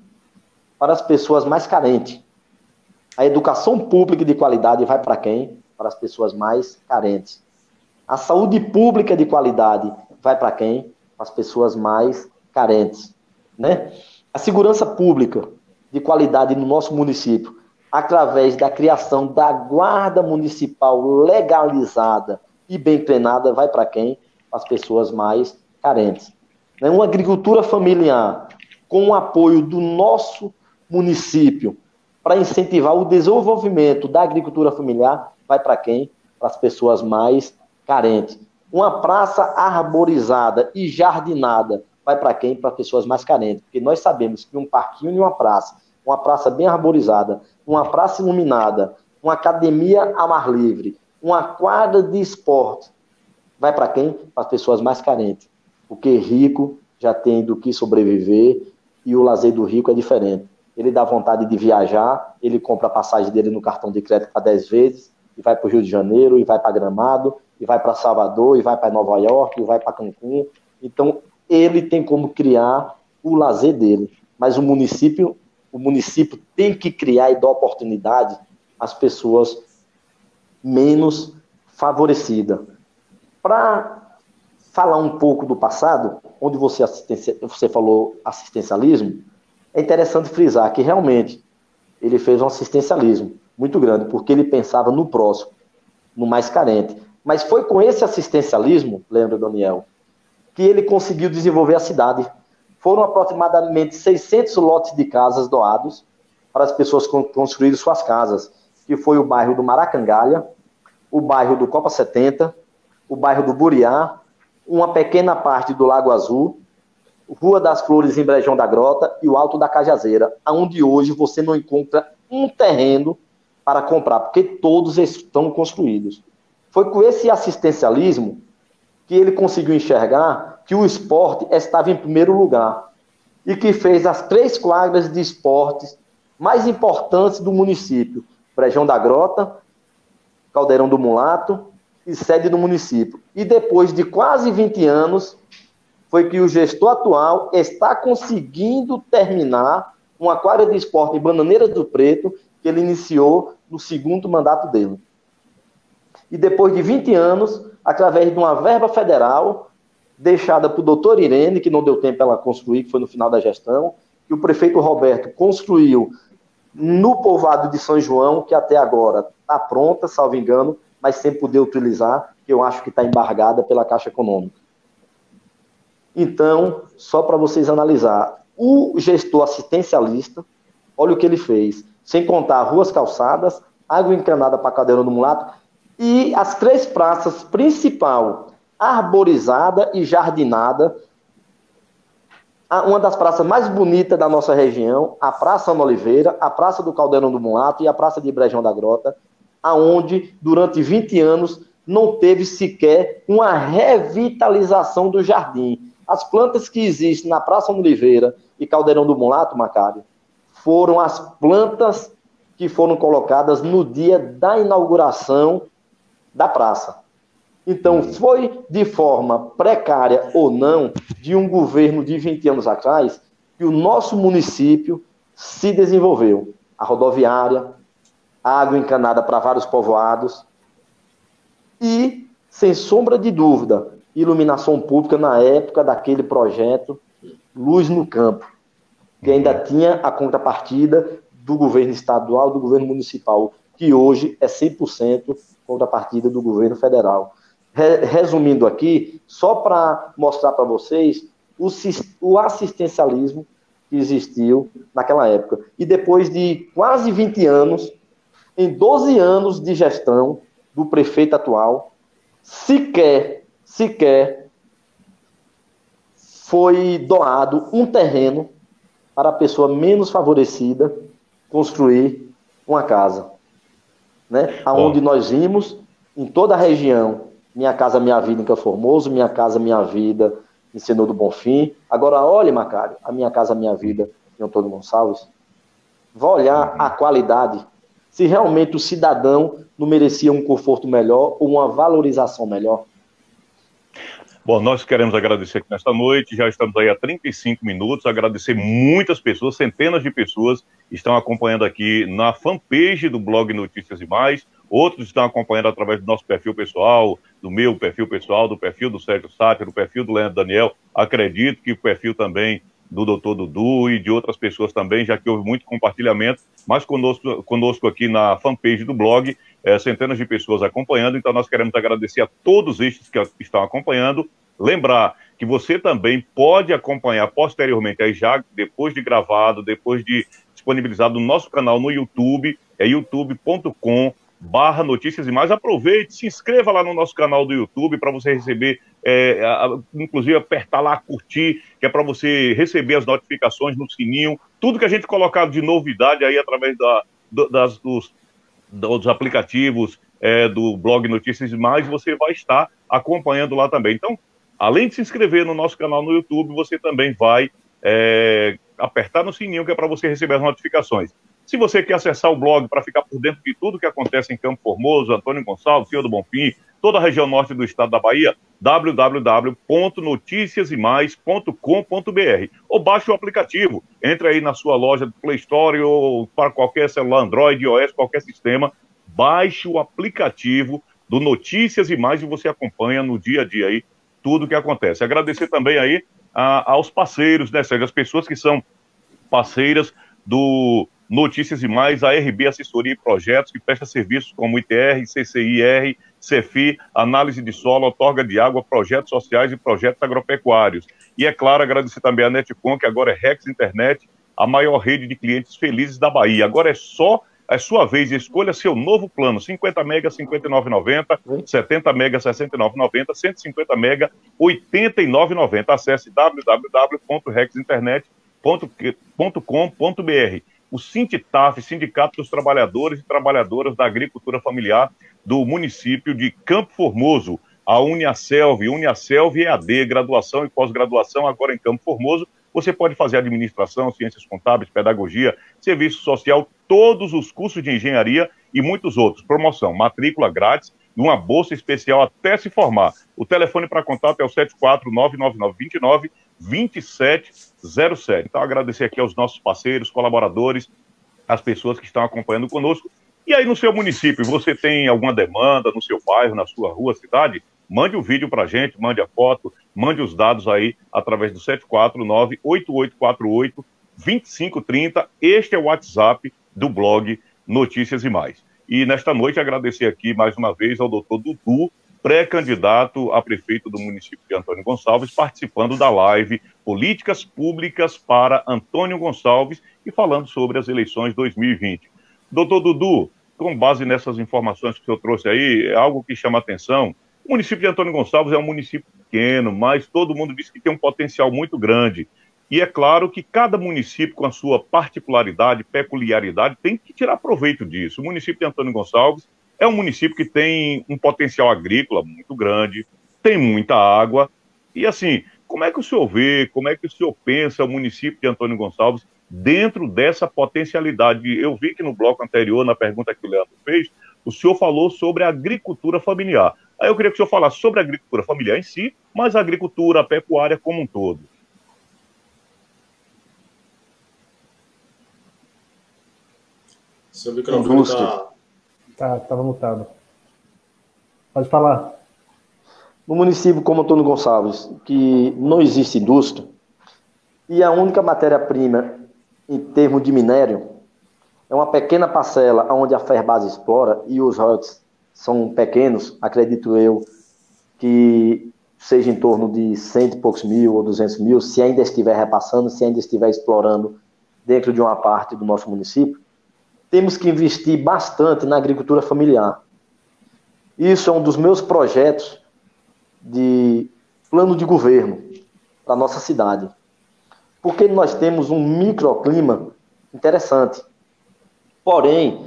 para as pessoas mais carentes. A educação pública de qualidade vai para quem? Para as pessoas mais carentes. A saúde pública de qualidade vai para quem? Para as pessoas mais carentes. Né? A segurança pública de qualidade no nosso município, através da criação da guarda municipal legalizada e bem treinada, vai para quem? Para as pessoas mais carentes. Né? Uma agricultura familiar com o apoio do nosso município para incentivar o desenvolvimento da agricultura familiar, vai para quem? Para as pessoas mais carentes. Uma praça arborizada e jardinada, vai para quem? Para pessoas mais carentes. Porque nós sabemos que um parquinho e uma praça bem arborizada, uma praça iluminada, uma academia ao ar livre, uma quadra de esporte, vai para quem? Para as pessoas mais carentes. Porque rico já tem do que sobreviver e o lazer do rico é diferente. Ele dá vontade de viajar, ele compra a passagem dele no cartão de crédito para 10 vezes, e vai para o Rio de Janeiro, e vai para Gramado, e vai para Salvador, e vai para Nova York, e vai para Cancún. Então, ele tem como criar o lazer dele. Mas o município tem que criar e dar oportunidade às pessoas menos favorecidas. Para falar um pouco do passado, onde você falou assistencialismo, é interessante frisar que realmente ele fez um assistencialismo muito grande, porque ele pensava no próximo, no mais carente. Mas foi com esse assistencialismo, lembra, Daniel, que ele conseguiu desenvolver a cidade. Foram aproximadamente 600 lotes de casas doados para as pessoas construírem suas casas, que foi o bairro do Maracangalha, o bairro do Copa 70, o bairro do Buriá, uma pequena parte do Lago Azul, Rua das Flores em Brejão da Grota e o Alto da Cajazeira, onde hoje você não encontra um terreno para comprar, porque todos estão construídos. Foi com esse assistencialismo que ele conseguiu enxergar que o esporte estava em primeiro lugar e que fez as 3 quadras de esportes mais importantes do município, Brejão da Grota, Caldeirão do Mulato e sede do município. E depois de quase 20 anos, foi que o gestor atual está conseguindo terminar uma quadra de esporte em Bananeiras do Preto, que ele iniciou no 2º mandato dele. E depois de 20 anos, através de uma verba federal, deixada por doutor Irene, que não deu tempo ela construir, que foi no final da gestão, que o prefeito Roberto construiu no povoado de São João, que até agora está pronta, salvo engano, mas sem poder utilizar, que eu acho que está embargada pela Caixa Econômica. Então, só para vocês analisar, o gestor assistencialista, olha o que ele fez, sem contar ruas calçadas, água encanada para Caldeirão do Mulato, e as 3 praças principal, arborizada e jardinada, uma das praças mais bonitas da nossa região, a Praça Ana Oliveira, a Praça do Caldeirão do Mulato e a Praça de Brejão da Grota, aonde durante 20 anos não teve sequer uma revitalização do jardim. As plantas que existem na Praça Ana Oliveira e Caldeirão do Mulato, Macário, foram as plantas que foram colocadas no dia da inauguração da praça. Então, foi de forma precária ou não, de um governo de 20 anos atrás, que o nosso município se desenvolveu. A rodoviária, a água encanada para vários povoados e, sem sombra de dúvida, iluminação pública na época daquele projeto Luz no Campo, que ainda tinha a contrapartida do governo estadual, do governo municipal, que hoje é 100% contrapartida do governo federal. resumindo aqui, só para mostrar para vocês o assistencialismo que existiu naquela época. E depois de quase 20 anos, em 12 anos de gestão do prefeito atual, sequer foi doado um terreno para a pessoa menos favorecida construir uma casa. Né? Aonde nós vimos, em toda a região, Minha Casa Minha Vida em Campo Formoso, Minha Casa Minha Vida em Senhor do Bonfim. Agora, olhe, Macário, a Minha Casa Minha Vida em Antônio Gonçalves. Vá olhar a qualidade, se realmente o cidadão não merecia um conforto melhor ou uma valorização melhor. Bom, nós queremos agradecer aqui nesta noite, já estamos aí há 35 minutos, agradecer muitas pessoas, centenas de pessoas estão acompanhando aqui na fanpage do blog Notícias e Mais, outros estão acompanhando através do nosso perfil pessoal, do meu perfil pessoal, do perfil do Sérgio Sátiro, do perfil do Leandro Daniel, acredito que o perfil também do Dr. Dudu e de outras pessoas também, já que houve muito compartilhamento, mas conosco aqui na fanpage do blog, centenas de pessoas acompanhando, então nós queremos agradecer a todos estes que estão acompanhando, lembrar que você também pode acompanhar posteriormente, aí já depois de gravado, depois de disponibilizado no nosso canal no YouTube, é youtube.com/Notícias e Mais. Aproveite, se inscreva lá no nosso canal do YouTube para você receber, inclusive apertar lá, curtir, que é para você receber as notificações no sininho, tudo que a gente colocar de novidade aí através dos aplicativos do blog Notícias e Mais, você vai estar acompanhando lá também. Então, além de se inscrever no nosso canal no YouTube, você também vai apertar no sininho, que é para você receber as notificações. Se você quer acessar o blog para ficar por dentro de tudo que acontece em Campo Formoso, Antônio Gonçalves, Senhor do Bonfim, toda a região norte do estado da Bahia, www.noticiasemais.com.br, ou baixe o aplicativo, entre aí na sua loja do Play Store ou para qualquer celular Android, iOS, qualquer sistema, baixe o aplicativo do Notícias e Mais e você acompanha no dia a dia aí tudo o que acontece. Agradecer também aí aos parceiros, né, Sérgio, as pessoas que são parceiras do Notícias e Mais, a RB Assessoria e Projetos, que presta serviços como ITR, CCIR, CEFI, análise de solo, outorga de água, projetos sociais e projetos agropecuários. E, é claro, agradecer também a Netcom, que agora é Rex Internet, a maior rede de clientes felizes da Bahia. Agora é sua vez, escolha seu novo plano, 50 mega, R$ 59,90, 70 mega, R$ 69,90, 150 mega, R$ 89,90. Acesse www.rexinternet.com.br. O Sintitaf, Sindicato dos Trabalhadores e Trabalhadoras da Agricultura Familiar do município de Campo Formoso, a Uniaselv EAD, graduação e pós-graduação agora em Campo Formoso. Você pode fazer administração, ciências contábeis, pedagogia, serviço social, todos os cursos de engenharia e muitos outros. Promoção, matrícula grátis e uma bolsa especial até se formar. O telefone para contato é o 74999292707. Então, agradecer aqui aos nossos parceiros, colaboradores, as pessoas que estão acompanhando conosco. E aí, no seu município, você tem alguma demanda no seu bairro, na sua rua, cidade? Mande um vídeo para a gente, mande a foto, mande os dados aí através do 749-8848-2530. Este é o WhatsApp do blog Notícias e Mais. E nesta noite agradecer aqui mais uma vez ao doutor Dudu, pré-candidato a prefeito do município de Antônio Gonçalves, participando da live Políticas Públicas para Antônio Gonçalves e falando sobre as eleições 2020. Doutor Dudu, com base nessas informações que o senhor trouxe aí, é algo que chama atenção. O município de Antônio Gonçalves é um município pequeno, mas todo mundo diz que tem um potencial muito grande. E é claro que cada município, com a sua particularidade, peculiaridade, tem que tirar proveito disso. O município de Antônio Gonçalves é um município que tem um potencial agrícola muito grande, tem muita água. E assim, como é que o senhor vê, como é que o senhor pensa o município de Antônio Gonçalves dentro dessa potencialidade? Eu vi que no bloco anterior, na pergunta que o Leandro fez, o senhor falou sobre a agricultura familiar. Aí eu queria que o senhor falasse sobre a agricultura familiar em si, mas a agricultura, a pecuária como um todo. Seu microfone Estava mutado. Pode falar. No município como Antônio Gonçalves, que não existe indústria, e a única matéria-prima em termos de minério é uma pequena parcela onde a Ferbasa explora e os royalties são pequenos, acredito eu, que seja em torno de 100 e poucos mil ou 200 mil, se ainda estiver repassando, se ainda estiver explorando dentro de uma parte do nosso município, temos que investir bastante na agricultura familiar. Isso é um dos meus projetos de plano de governo para a nossa cidade. Porque nós temos um microclima interessante. Porém,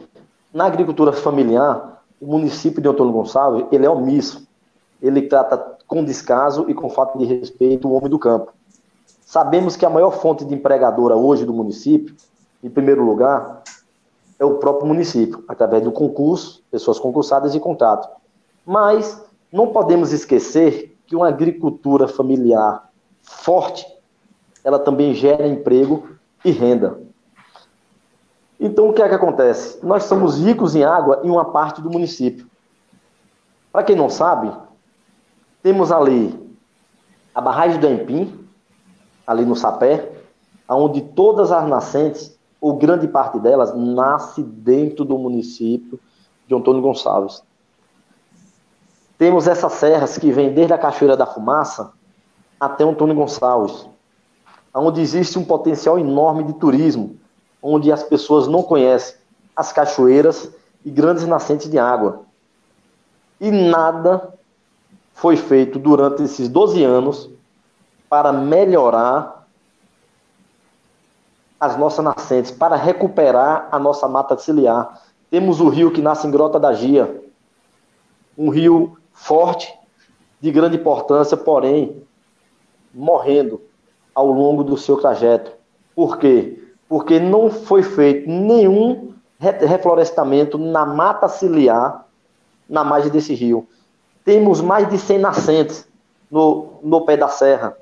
na agricultura familiar, o município de Antônio Gonçalves, ele é omisso. Ele trata com descaso e com falta de respeito o homem do campo. Sabemos que a maior fonte de empregadora hoje do município, em primeiro lugar, é o próprio município, através do concurso, pessoas concursadas e contrato. Mas não podemos esquecer que uma agricultura familiar forte, ela também gera emprego e renda. Então, o que é que acontece? Nós somos ricos em água em uma parte do município. Para quem não sabe, temos ali a barragem do Empim, ali no Sapé, onde todas as nascentes, ou grande parte delas, nasce dentro do município de Antônio Gonçalves. Temos essas serras que vêm desde a Cachoeira da Fumaça até Antônio Gonçalves, onde existe um potencial enorme de turismo, onde as pessoas não conhecem as cachoeiras e grandes nascentes de água. E nada foi feito durante esses 12 anos para melhorar as nossas nascentes, para recuperar a nossa mata ciliar. Temos o rio que nasce em Grota da Gia, um rio forte, de grande importância, porém, morrendo ao longo do seu trajeto. Por quê? Porque não foi feito nenhum reflorestamento na mata ciliar, na margem desse rio. Temos mais de 100 nascentes no pé da serra,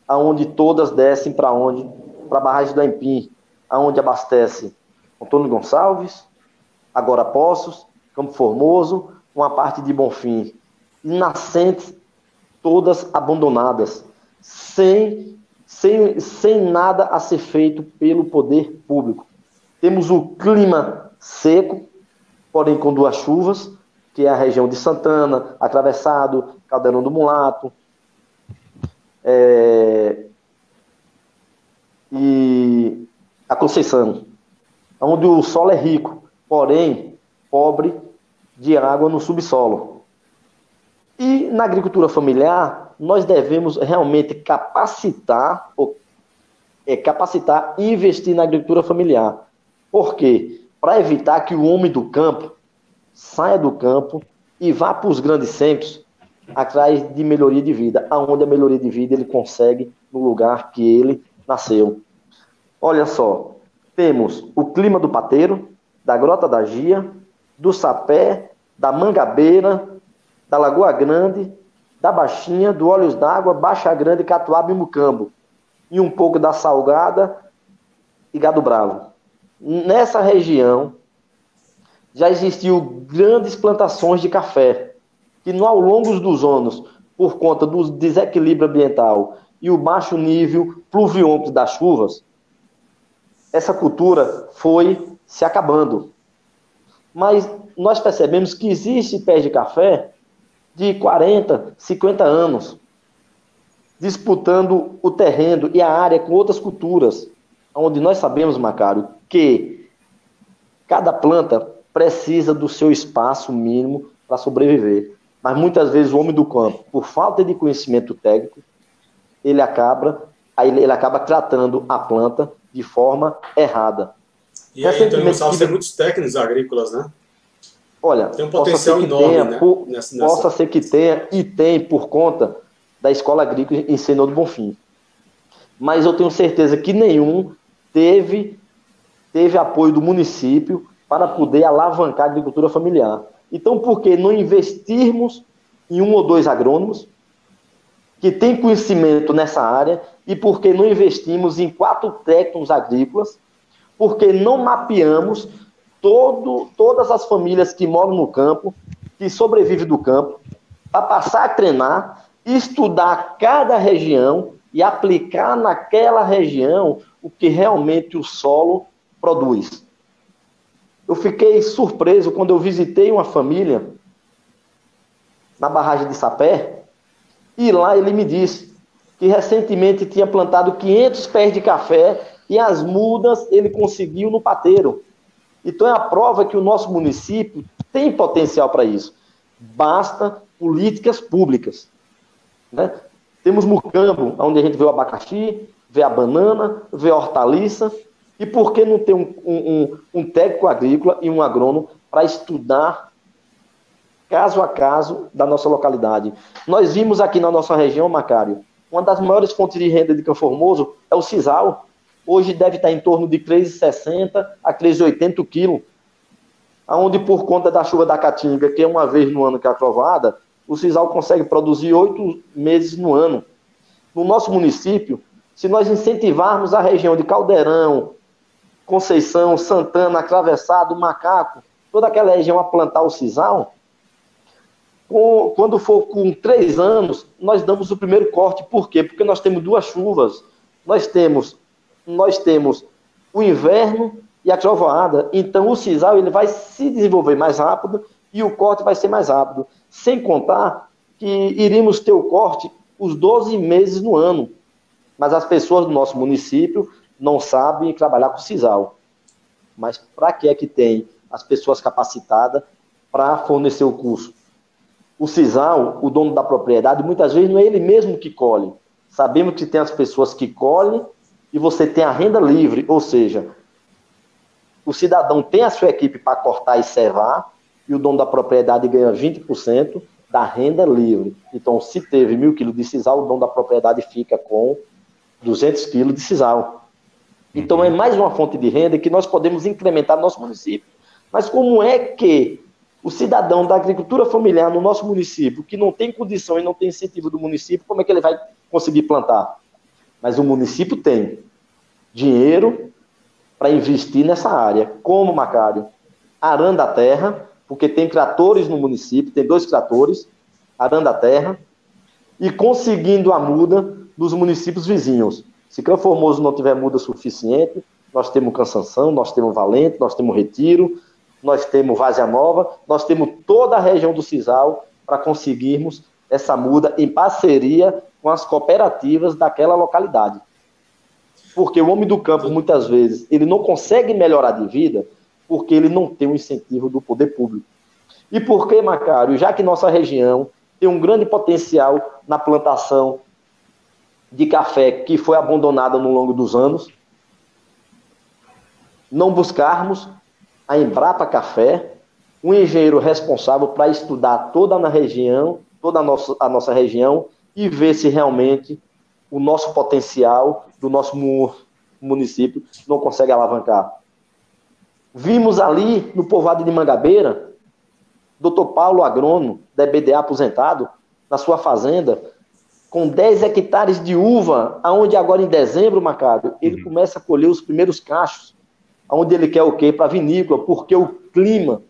aonde todas descem para onde? Para a barragem do Empim, aonde abastece Antônio Gonçalves, agora Poços, Campo Formoso, uma parte de Bonfim. E nascentes todas abandonadas, sem nada a ser feito pelo poder público. Temos o clima seco, porém com duas chuvas, que é a região de Santana, Atravessado, Caldeirão do Mulato, e a Conceição, onde o solo é rico, porém pobre de água no subsolo. E na agricultura familiar, nós devemos realmente capacitar e investir na agricultura familiar. Por quê? Para evitar que o homem do campo saia do campo e vá para os grandes centros atrás de melhoria de vida, aonde a melhoria de vida ele consegue no lugar que ele nasceu. Olha só, temos o clima do Pateiro, da Grota da Gia, do Sapé, da Mangabeira, da Lagoa Grande, da Baixinha, do Olhos d'Água, Baixa Grande, Catuaba e Mucambo, e um pouco da Salgada e Gado Bravo. Nessa região já existiu grandes plantações de café, que ao longo dos anos, por conta do desequilíbrio ambiental e o baixo nível pluviômetro das chuvas, essa cultura foi se acabando. Mas nós percebemos que existe pés de café de 40, 50 anos, disputando o terreno e a área com outras culturas, onde nós sabemos, Macário, que cada planta precisa do seu espaço mínimo para sobreviver. Mas muitas vezes o homem do campo, por falta de conhecimento técnico, ele acaba tratando a planta de forma errada. E aí, Antônio Gonçalves, tem muitos técnicos agrícolas, né? Olha, tem um potencial enorme, Possa ser que tenha, e tem por conta da Escola Agrícola em Senhor do Bonfim. Mas eu tenho certeza que nenhum teve apoio do município para poder alavancar a agricultura familiar. Então, por que não investirmos em 1 ou 2 agrônomos que têm conhecimento nessa área, e por que não investimos em 4 técnicos agrícolas, porque não mapeamos todas as famílias que moram no campo, que sobrevivem do campo, para passar a treinar, estudar cada região e aplicar naquela região o que realmente o solo produz. Eu fiquei surpreso quando eu visitei uma família na barragem de Sapé, E lá ele me disse que recentemente tinha plantado 500 pés de café e as mudas ele conseguiu no pateiro. Então é a prova que o nosso município tem potencial para isso. Basta políticas públicas, né? Temos Mucambo, onde a gente vê o abacaxi, vê a banana, vê a hortaliça. E por que não ter um técnico agrícola e um agrônomo para estudar caso a caso da nossa localidade? Nós vimos aqui na nossa região, Macário, uma das maiores fontes de renda de Campo Formoso é o sisal. Hoje deve estar em torno de R$ 3,60 a R$ 3,80 o quilo. Onde, por conta da chuva da Caatinga, que é uma vez no ano que é aprovada, o sisal consegue produzir 8 meses no ano. No nosso município, se nós incentivarmos a região de Caldeirão, Conceição, Santana, Atravessado, Macaco, toda aquela região a plantar o sisal, quando for com 3 anos, nós damos o primeiro corte. Por quê? Porque nós temos 2 chuvas. Nós temos o inverno e a trovoada. Então o sisal ele vai se desenvolver mais rápido e o corte vai ser mais rápido. Sem contar que iríamos ter o corte os 12 meses no ano. Mas as pessoas do nosso município não sabem trabalhar com sisal. Mas para que é que tem as pessoas capacitadas para fornecer o curso? O sisal, o dono da propriedade, muitas vezes não é ele mesmo que colhe. Sabemos que tem as pessoas que colhem e você tem a renda livre, ou seja, o cidadão tem a sua equipe para cortar e servar e o dono da propriedade ganha 20% da renda livre. Então, se teve 1.000 quilos de sisal, o dono da propriedade fica com 200 quilos de sisal. Então, é mais uma fonte de renda que nós podemos incrementar no nosso município. Mas como é que o cidadão da agricultura familiar no nosso município, que não tem condição e não tem incentivo do município, como é que ele vai conseguir plantar? Mas o município tem dinheiro para investir nessa área. Como, Macário? Arando a terra, porque tem tratores no município, tem 2 tratores, arando a terra, e conseguindo a muda dos municípios vizinhos. Se Campo Formoso não tiver muda suficiente, nós temos Cansanção, nós temos Valente, nós temos Retiro, nós temos Várzea Nova, nós temos toda a região do sisal para conseguirmos essa muda em parceria com as cooperativas daquela localidade. Porque o homem do campo, muitas vezes, ele não consegue melhorar de vida porque ele não tem o incentivo do poder público. E por que, Macário? Já que nossa região tem um grande potencial na plantação de café que foi abandonada no longo dos anos, não buscarmos a Embrapa Café, um engenheiro responsável para estudar toda a região, toda a nossa região, e ver se realmente o nosso potencial do nosso município não consegue alavancar. Vimos ali no povoado de Mangabeira, Dr. Paulo Agrônomo, da EBDA aposentado, na sua fazenda, com 10 hectares de uva, onde agora em dezembro, Macário, ele começa a colher os primeiros cachos, onde ele quer o quê? Para vinícola, porque o clima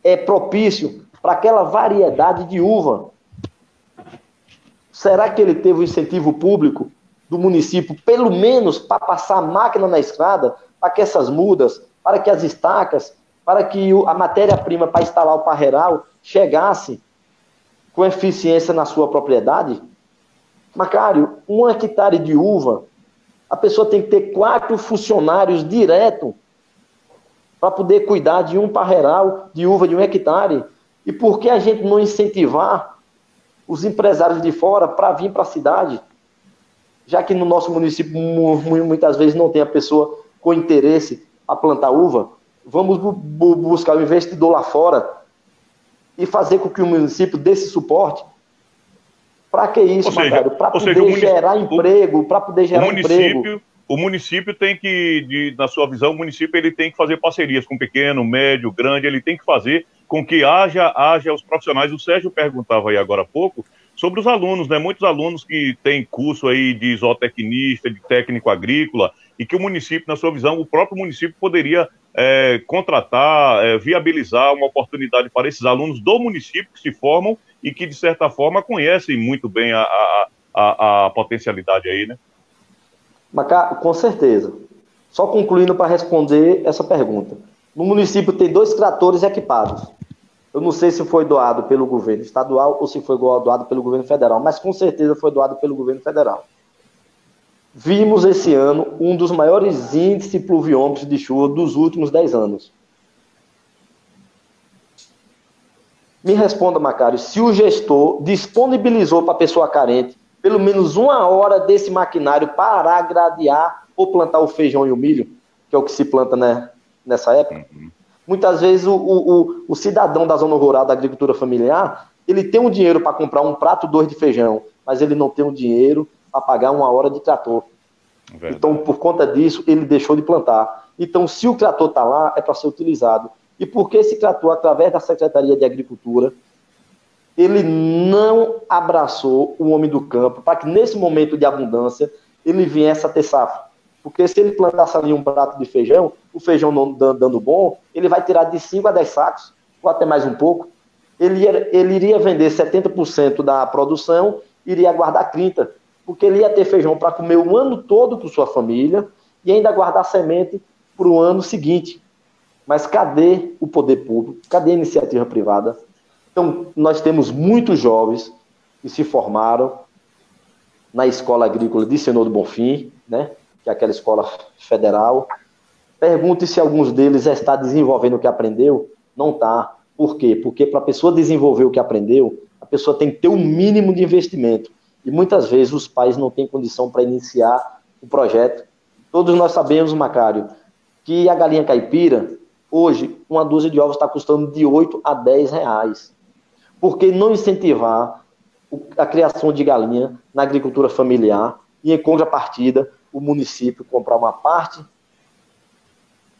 é propício para aquela variedade de uva. Será que ele teve o incentivo público do município, pelo menos para passar a máquina na estrada, para que essas mudas, para que as estacas, para que a matéria-prima para instalar o parreiral chegasse com eficiência na sua propriedade? Macário, 1 hectare de uva, a pessoa tem que ter 4 funcionários direto para poder cuidar de um parreiral de uva de 1 hectare. E por que a gente não incentivar os empresários de fora para vir para a cidade? Já que no nosso município muitas vezes não tem a pessoa com interesse a plantar uva, vamos buscar um investidor lá fora e fazer com que o município dê esse suporte. Para que isso, Macário? Para poder gerar emprego, para poder gerar emprego. O município tem que, na sua visão, o município ele tem que fazer parcerias com pequeno, médio, grande, ele tem que fazer com que haja os profissionais. O Sérgio perguntava aí agora há pouco sobre os alunos, né? Muitos alunos que têm curso aí de zootecnista, de técnico agrícola, e que o município, na sua visão, o próprio município poderia contratar, viabilizar uma oportunidade para esses alunos do município que se formam e que, de certa forma, conhecem muito bem a potencialidade aí, né? Macá, com certeza. Só concluindo para responder essa pergunta. No município tem 2 tratores equipados. Eu não sei se foi doado pelo governo estadual ou se foi doado pelo governo federal, mas com certeza foi doado pelo governo federal. Vimos esse ano um dos maiores índices pluviômetros de chuva dos últimos 10 anos. Me responda, Macário, se o gestor disponibilizou para a pessoa carente pelo menos 1 hora desse maquinário para gradear ou plantar o feijão e o milho, que é o que se planta, né, nessa época. Muitas vezes o cidadão da zona rural, da agricultura familiar, ele tem um dinheiro para comprar um prato, 2 de feijão, mas ele não tem um dinheiro para pagar 1 hora de trator. Verdade. Então, por conta disso, ele deixou de plantar. Então, se o trator está lá, é para ser utilizado. E por que esse trator, através da Secretaria de Agricultura, ele não abraçou o homem do campo para que, nesse momento de abundância, ele viesse a ter safra? Porque se ele plantasse ali um prato de feijão, o feijão não dando bom, ele vai tirar de 5 a 10 sacos, ou até mais um pouco. Ele iria vender 70% da produção, iria guardar 30%, porque ele ia ter feijão para comer o ano todo com sua família e ainda guardar semente para o ano seguinte. Mas cadê o poder público? Cadê a iniciativa privada? Então, nós temos muitos jovens que se formaram na Escola Agrícola de Senhor do Bonfim, né? Que é aquela escola federal. Pergunte se alguns deles já está desenvolvendo o que aprendeu. Não está. Por quê? Porque para a pessoa desenvolver o que aprendeu, a pessoa tem que ter um mínimo de investimento. E muitas vezes os pais não têm condição para iniciar o projeto. Todos nós sabemos, Macário, que a galinha caipira, hoje, 1 dúzia de ovos está custando de 8 a 10 reais. Por que não incentivar a criação de galinha na agricultura familiar e, em contrapartida, o município comprar uma parte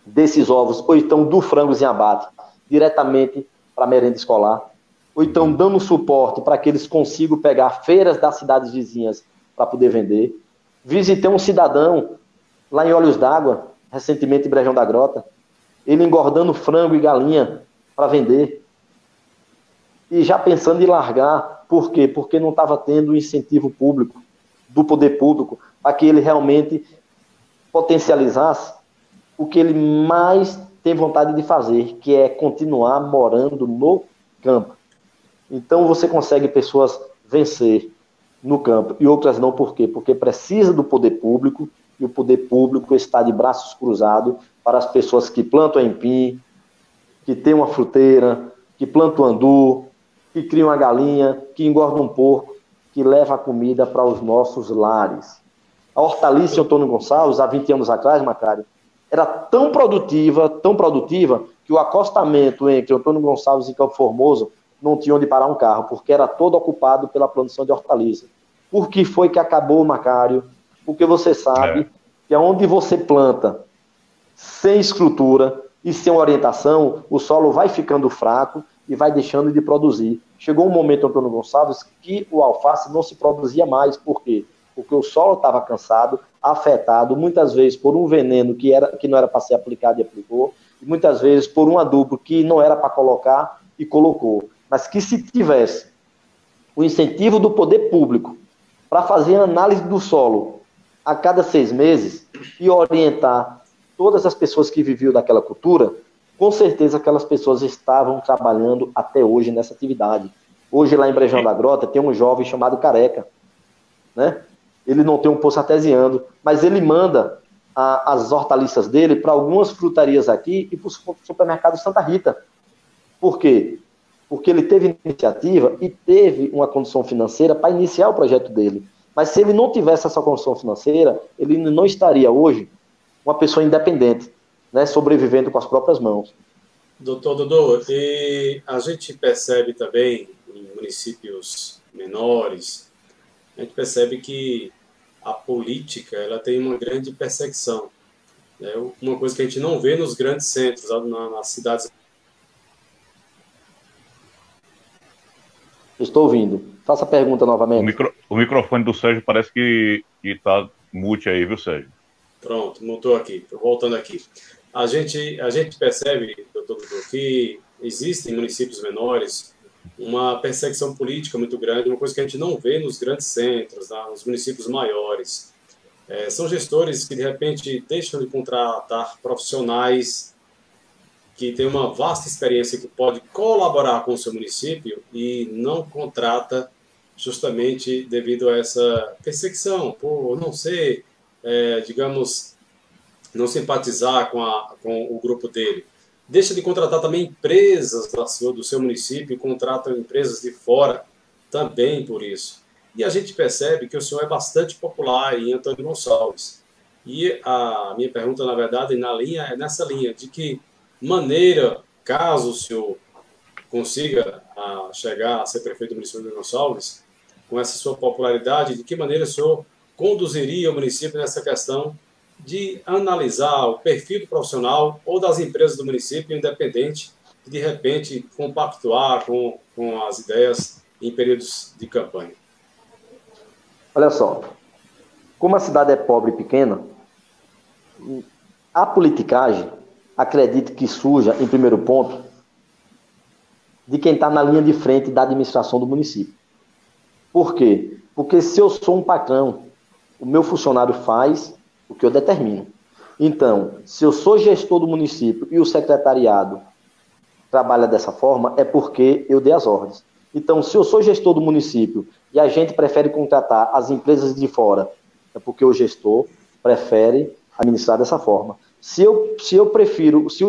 desses ovos, ou então do frangos em abate, diretamente para a merenda escolar, ou então dando suporte para que eles consigam pegar feiras das cidades vizinhas para poder vender. Visitei um cidadão lá em Olhos d'Água, recentemente em Brejão da Grota, ele engordando frango e galinha para vender. E já pensando em largar. Por quê? Porque não estava tendo incentivo público, do poder público, para que ele realmente potencializasse o que ele mais tem vontade de fazer, que é continuar morando no campo. Então você consegue pessoas vencer no campo e outras não. Por quê? Porque precisa do poder público, e o poder público está de braços cruzados para as pessoas que plantam empim, que tem uma fruteira, que plantam andu, que criam uma galinha, que engordam um porco, que leva a comida para os nossos lares. A hortaliça Antônio Gonçalves, há 20 anos atrás, Macário, era tão produtiva, que o acostamento entre Antônio Gonçalves e Campo Formoso não tinha onde parar um carro, porque era todo ocupado pela produção de hortaliça. Por que foi que acabou, Macário? Porque você sabe que onde você planta sem estrutura e sem orientação, o solo vai ficando fraco e vai deixando de produzir. Chegou um momento, Antônio Gonçalves, que o alface não se produzia mais. Por quê? Porque o solo estava cansado, afetado, muitas vezes por um veneno que não era para ser aplicado e aplicou, e muitas vezes por um adubo que não era para colocar e colocou. Mas que se tivesse o incentivo do poder público para fazer análise do solo a cada 6 meses e orientar todas as pessoas que viviam daquela cultura, com certeza aquelas pessoas estavam trabalhando até hoje nessa atividade. Hoje, lá em Brejão da Grota, tem um jovem chamado Careca, né? Ele não tem um poço artesiano, mas ele manda as hortaliças dele para algumas frutarias aqui e para o supermercado Santa Rita. Por quê? Porque ele teve iniciativa e teve uma condição financeira para iniciar o projeto dele. Mas se ele não tivesse essa condição financeira, ele não estaria hoje uma pessoa independente, né, sobrevivendo com as próprias mãos. Doutor Dudu, e a gente percebe também em municípios menores, a gente percebe que a política ela tem uma grande perseguição. Né? Uma coisa que a gente não vê nos grandes centros, nas cidades. Estou ouvindo. Faça a pergunta novamente. O microfone do Sérgio parece que está mute aí, viu, Sérgio? Pronto, mutou aqui. Voltando aqui. A gente percebe, doutor Dudu, que existem municípios menores uma perseguição política muito grande, uma coisa que a gente não vê nos grandes centros, nos municípios maiores. São gestores que, de repente, deixam de contratar profissionais que tem uma vasta experiência que pode colaborar com o seu município e não contrata justamente devido a essa perseguição, por não ser, digamos, não simpatizar com o grupo dele. Deixa de contratar também empresas do seu município, contratam empresas de fora também por isso. E a gente percebe que o senhor é bastante popular em Antônio Gonçalves. E a minha pergunta, na verdade, é nessa linha, de que maneira, caso o senhor consiga chegar a ser prefeito do município de Antônio Gonçalves, com essa sua popularidade, de que maneira o senhor conduziria o município nessa questão de analisar o perfil do profissional ou das empresas do município, independente de repente, compactuar com as ideias em períodos de campanha? Olha só, como a cidade é pobre e pequena, a politicagem, acredito que surja, em primeiro ponto, de quem está na linha de frente da administração do município. Por quê? Porque se eu sou um patrão, o meu funcionário faz o que eu determino. Então, se eu sou gestor do município e o secretariado trabalha dessa forma, é porque eu dei as ordens. Então, se eu sou gestor do município e a gente prefere contratar as empresas de fora, é porque o gestor prefere administrar dessa forma. Se o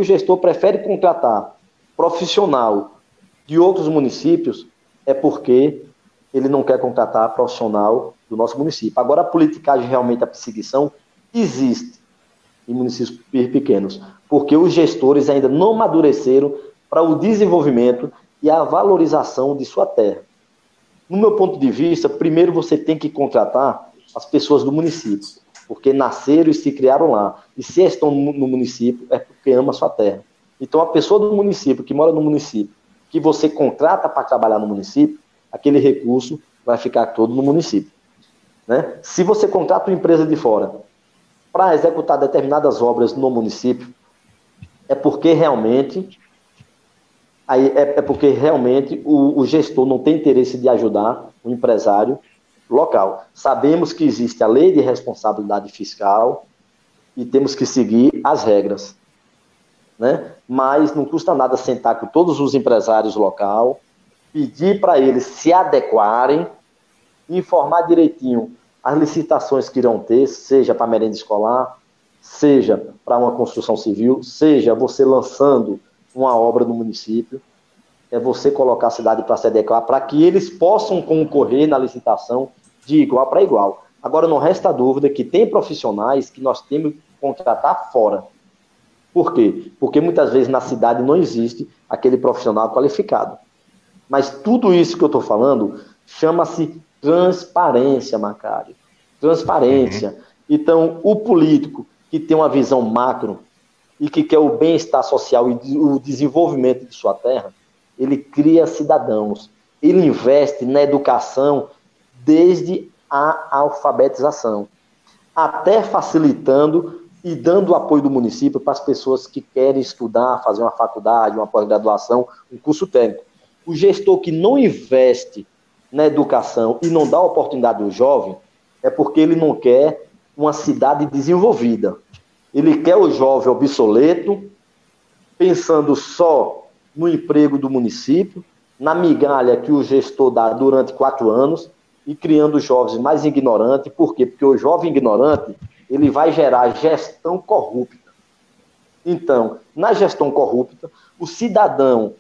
gestor prefere contratar profissional de outros municípios, é porque ele não quer contratar profissional do nosso município. Agora, a politicagem, realmente, a perseguição, existe em municípios pequenos, porque os gestores ainda não amadureceram para o desenvolvimento e a valorização de sua terra. No meu ponto de vista, primeiro você tem que contratar as pessoas do município, porque nasceram e se criaram lá. E se estão no município, é porque ama a sua terra. Então, a pessoa do município, que mora no município, que você contrata para trabalhar no município, aquele recurso vai ficar todo no município. Né? Se você contrata uma empresa de fora para executar determinadas obras no município, é porque realmente o gestor não tem interesse de ajudar o empresário local. Sabemos que existe a lei de responsabilidade fiscal e temos que seguir as regras. Né? Mas não custa nada sentar com todos os empresários local, pedir para eles se adequarem, informar direitinho as licitações que irão ter, seja para merenda escolar, seja para uma construção civil, seja você lançando uma obra no município, é você colocar a cidade para se adequar, para que eles possam concorrer na licitação de igual para igual. Agora, não resta dúvida que tem profissionais que nós temos que contratar fora. Por quê? Porque muitas vezes na cidade não existe aquele profissional qualificado. Mas tudo isso que eu estou falando chama-se transparência, Macário. Transparência. Então, o político que tem uma visão macro e que quer o bem-estar social e o desenvolvimento de sua terra, ele cria cidadãos. Ele investe na educação desde a alfabetização, até facilitando e dando o apoio do município para as pessoas que querem estudar, fazer uma faculdade, uma pós-graduação, um curso técnico. O gestor que não investe na educação e não dá oportunidade ao jovem, é porque ele não quer uma cidade desenvolvida. Ele quer o jovem obsoleto, pensando só no emprego do município, na migalha que o gestor dá durante 4 anos e criando jovens mais ignorantes. Por quê? Porque o jovem ignorante, ele vai gerar gestão corrupta. Então, na gestão corrupta, o cidadão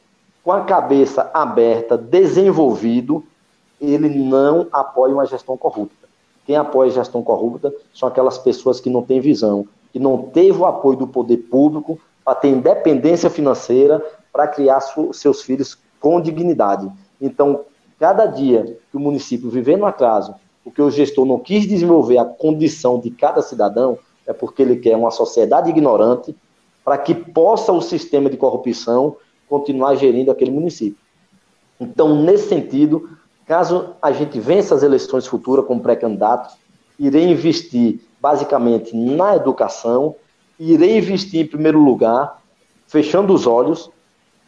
com a cabeça aberta, desenvolvido, ele não apoia uma gestão corrupta. Quem apoia a gestão corrupta são aquelas pessoas que não têm visão, que não teve o apoio do poder público para ter independência financeira, para criar seus filhos com dignidade. Então, cada dia que o município viver no atraso, porque o gestor não quis desenvolver a condição de cada cidadão, é porque ele quer uma sociedade ignorante para que possa o sistema de corrupção continuar gerindo aquele município. Então, nesse sentido, caso a gente vença as eleições futuras como pré-candidato, irei investir basicamente na educação, irei investir em primeiro lugar, fechando os olhos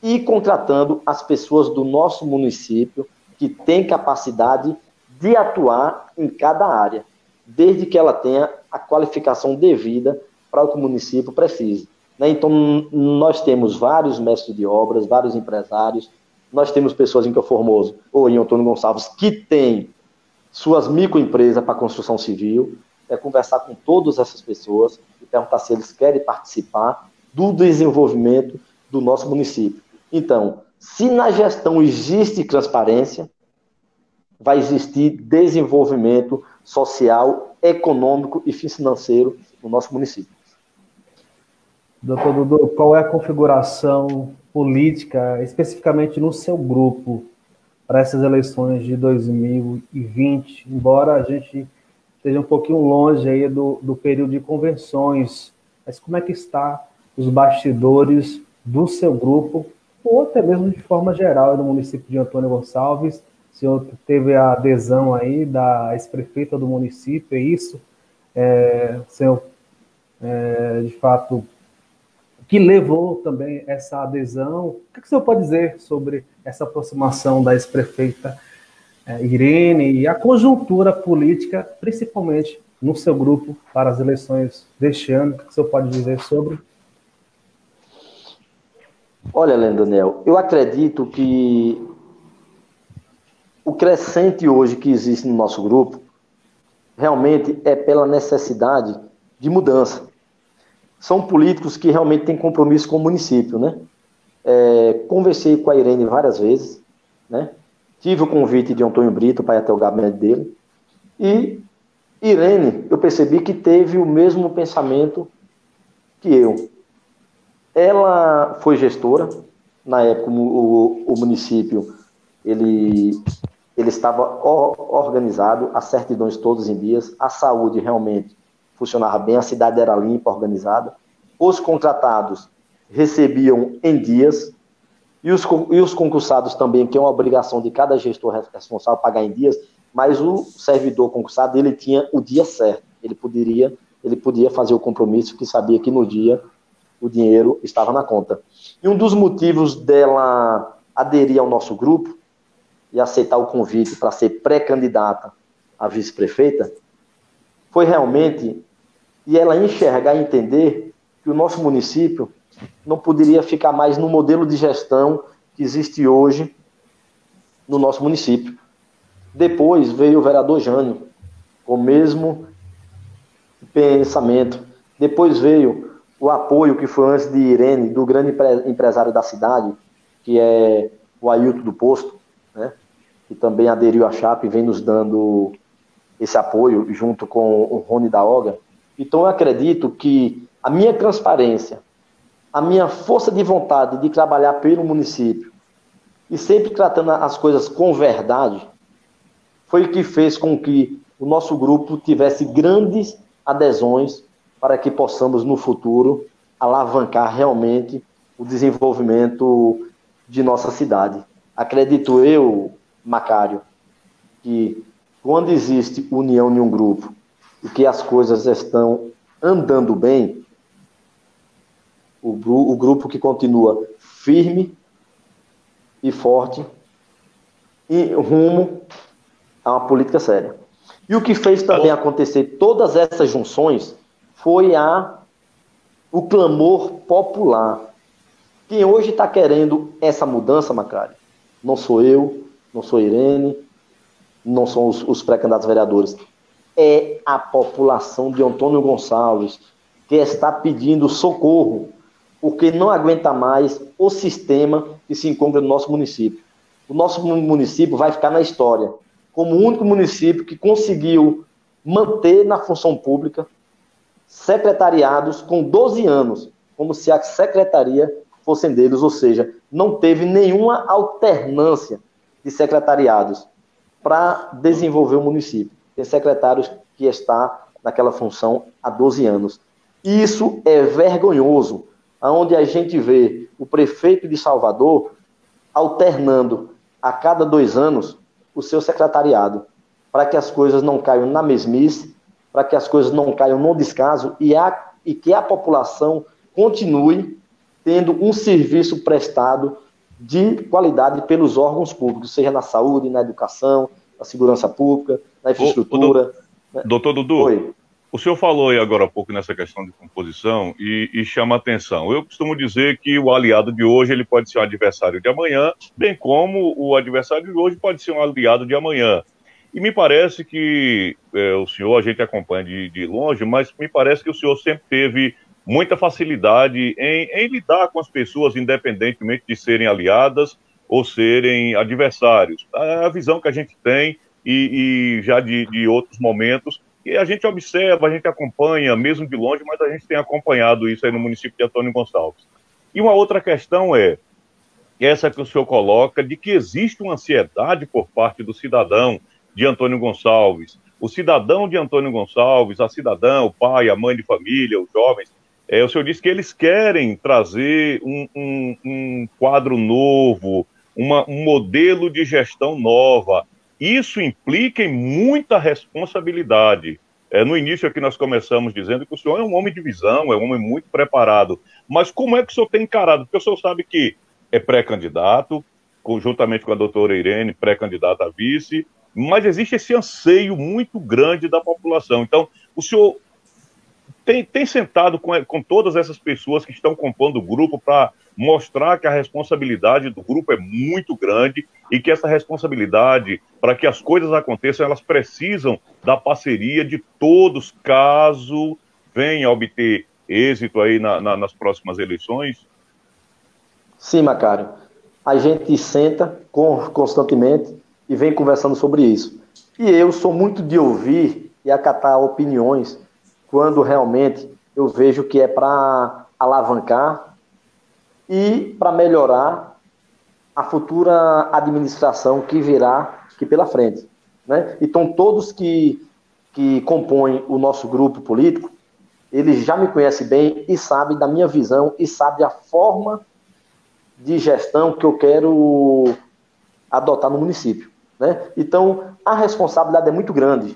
e contratando as pessoas do nosso município que têm capacidade de atuar em cada área, desde que ela tenha a qualificação devida para o que o município precise. né? Então, nós temos vários mestres de obras, vários empresários, nós temos pessoas em Campo Formoso ou em Antônio Gonçalves que têm suas microempresas para construção civil, conversar com todas essas pessoas e perguntar se eles querem participar do desenvolvimento do nosso município. Então, se na gestão existe transparência, vai existir desenvolvimento social, econômico e financeiro no nosso município. Doutor Dudu, qual é a configuração política, especificamente no seu grupo, para essas eleições de 2020? Embora a gente esteja um pouquinho longe aí do período de convenções, mas como é que está os bastidores do seu grupo, ou até mesmo de forma geral no município de Antônio Gonçalves? O senhor teve a adesão aí da ex-prefeita do município, é isso? Senhor, de fato, que levou também essa adesão? O que o senhor pode dizer sobre essa aproximação da ex-prefeita Irene e a conjuntura política, principalmente no seu grupo, para as eleições deste ano? O que o senhor pode dizer sobre? Olha, Daniel, eu acredito que o crescente hoje que existe no nosso grupo realmente é pela necessidade de mudança. São políticos que realmente têm compromisso com o município, né? Conversei com a Irene várias vezes, né? Tive o convite de Antônio Brito para ir até o gabinete dele. E Irene, eu percebi que teve o mesmo pensamento que eu. Ela foi gestora. Na época, o município ele estava organizado, as certidões todas em dias, a saúde realmente funcionava bem, a cidade era limpa, organizada, os contratados recebiam em dias, e os concursados também, que é uma obrigação de cada gestor responsável pagar em dias, mas o servidor concursado, ele tinha o dia certo, ele podia fazer o compromisso, que sabia que no dia o dinheiro estava na conta. E um dos motivos dela aderir ao nosso grupo e aceitar o convite para ser pré-candidata a vice-prefeita foi realmente e ela enxergar e entender que o nosso município não poderia ficar mais no modelo de gestão que existe hoje no nosso município. Depois veio o vereador Jânio, com o mesmo pensamento. Depois veio o apoio que foi antes de Irene, do grande empresário da cidade, que é o Ailton do Posto, né? Que também aderiu à chapa e vem nos dando esse apoio, junto com o Rony da Oga. Então, eu acredito que a minha transparência, a minha força de vontade de trabalhar pelo município e sempre tratando as coisas com verdade, foi o que fez com que o nosso grupo tivesse grandes adesões para que possamos, no futuro, alavancar realmente o desenvolvimento de nossa cidade. Acredito eu, Macário, que quando existe união em um grupo e que as coisas estão andando bem, o grupo que continua firme e forte e rumo a uma política séria. E o que fez também acontecer todas essas junções foi o clamor popular. Quem hoje está querendo essa mudança, Macário, não sou eu, não sou Irene, não são os pré-candidatos vereadores, é a população de Antônio Gonçalves que está pedindo socorro, porque não aguenta mais o sistema que se encontra no nosso município. O nosso município vai ficar na história como o único município que conseguiu manter na função pública secretariados com 12 anos, como se a secretaria fossem deles, ou seja, não teve nenhuma alternância de secretariados para desenvolver o município. Tem secretários que estão naquela função há 12 anos. Isso é vergonhoso, onde a gente vê o prefeito de Salvador alternando a cada 2 anos o seu secretariado, para que as coisas não caiam na mesmice, para que as coisas não caiam no descaso e que a população continue tendo um serviço prestado de qualidade pelos órgãos públicos, seja na saúde, na educação, na segurança pública, na infraestrutura. Doutor Dudu, Oi. O senhor falou aí agora há pouco nessa questão de composição e chama atenção. Eu costumo dizer que o aliado de hoje ele pode ser um adversário de amanhã, bem como o adversário de hoje pode ser um aliado de amanhã. E me parece que o senhor, a gente acompanha de longe, mas me parece que o senhor sempre teve muita facilidade em lidar com as pessoas, independentemente de serem aliadas ou serem adversários. A visão que a gente tem e já de outros momentos, e a gente observa, a gente acompanha, mesmo de longe, mas a gente tem acompanhado isso aí no município de Antônio Gonçalves. E uma outra questão é essa que o senhor coloca, de que existe uma ansiedade por parte do cidadão de Antônio Gonçalves. O cidadão de Antônio Gonçalves, a cidadã, o pai, a mãe de família, os jovens, o senhor disse que eles querem trazer um quadro novo, um modelo de gestão nova. Isso implica em muita responsabilidade. No início aqui nós começamos dizendo que o senhor é um homem de visão, é um homem muito preparado. Mas como é que o senhor tem encarado? Porque o senhor sabe que é pré-candidato, conjuntamente com a doutora Irene, pré-candidata a vice, mas existe esse anseio muito grande da população. Então, o senhor tem sentado com todas essas pessoas que estão compondo o grupo para mostrar que a responsabilidade do grupo é muito grande e que essa responsabilidade, para que as coisas aconteçam, elas precisam da parceria de todos, caso venha a obter êxito aí nas próximas eleições? Sim, Macário. A gente senta constantemente e vem conversando sobre isso. E eu sou muito de ouvir e acatar opiniões quando realmente eu vejo que é para alavancar e para melhorar a futura administração que virá aqui pela frente, né? Então, todos que compõem o nosso grupo político, eles já me conhecem bem e sabem da minha visão e sabem a forma de gestão que eu quero adotar no município, né? Então, a responsabilidade é muito grande.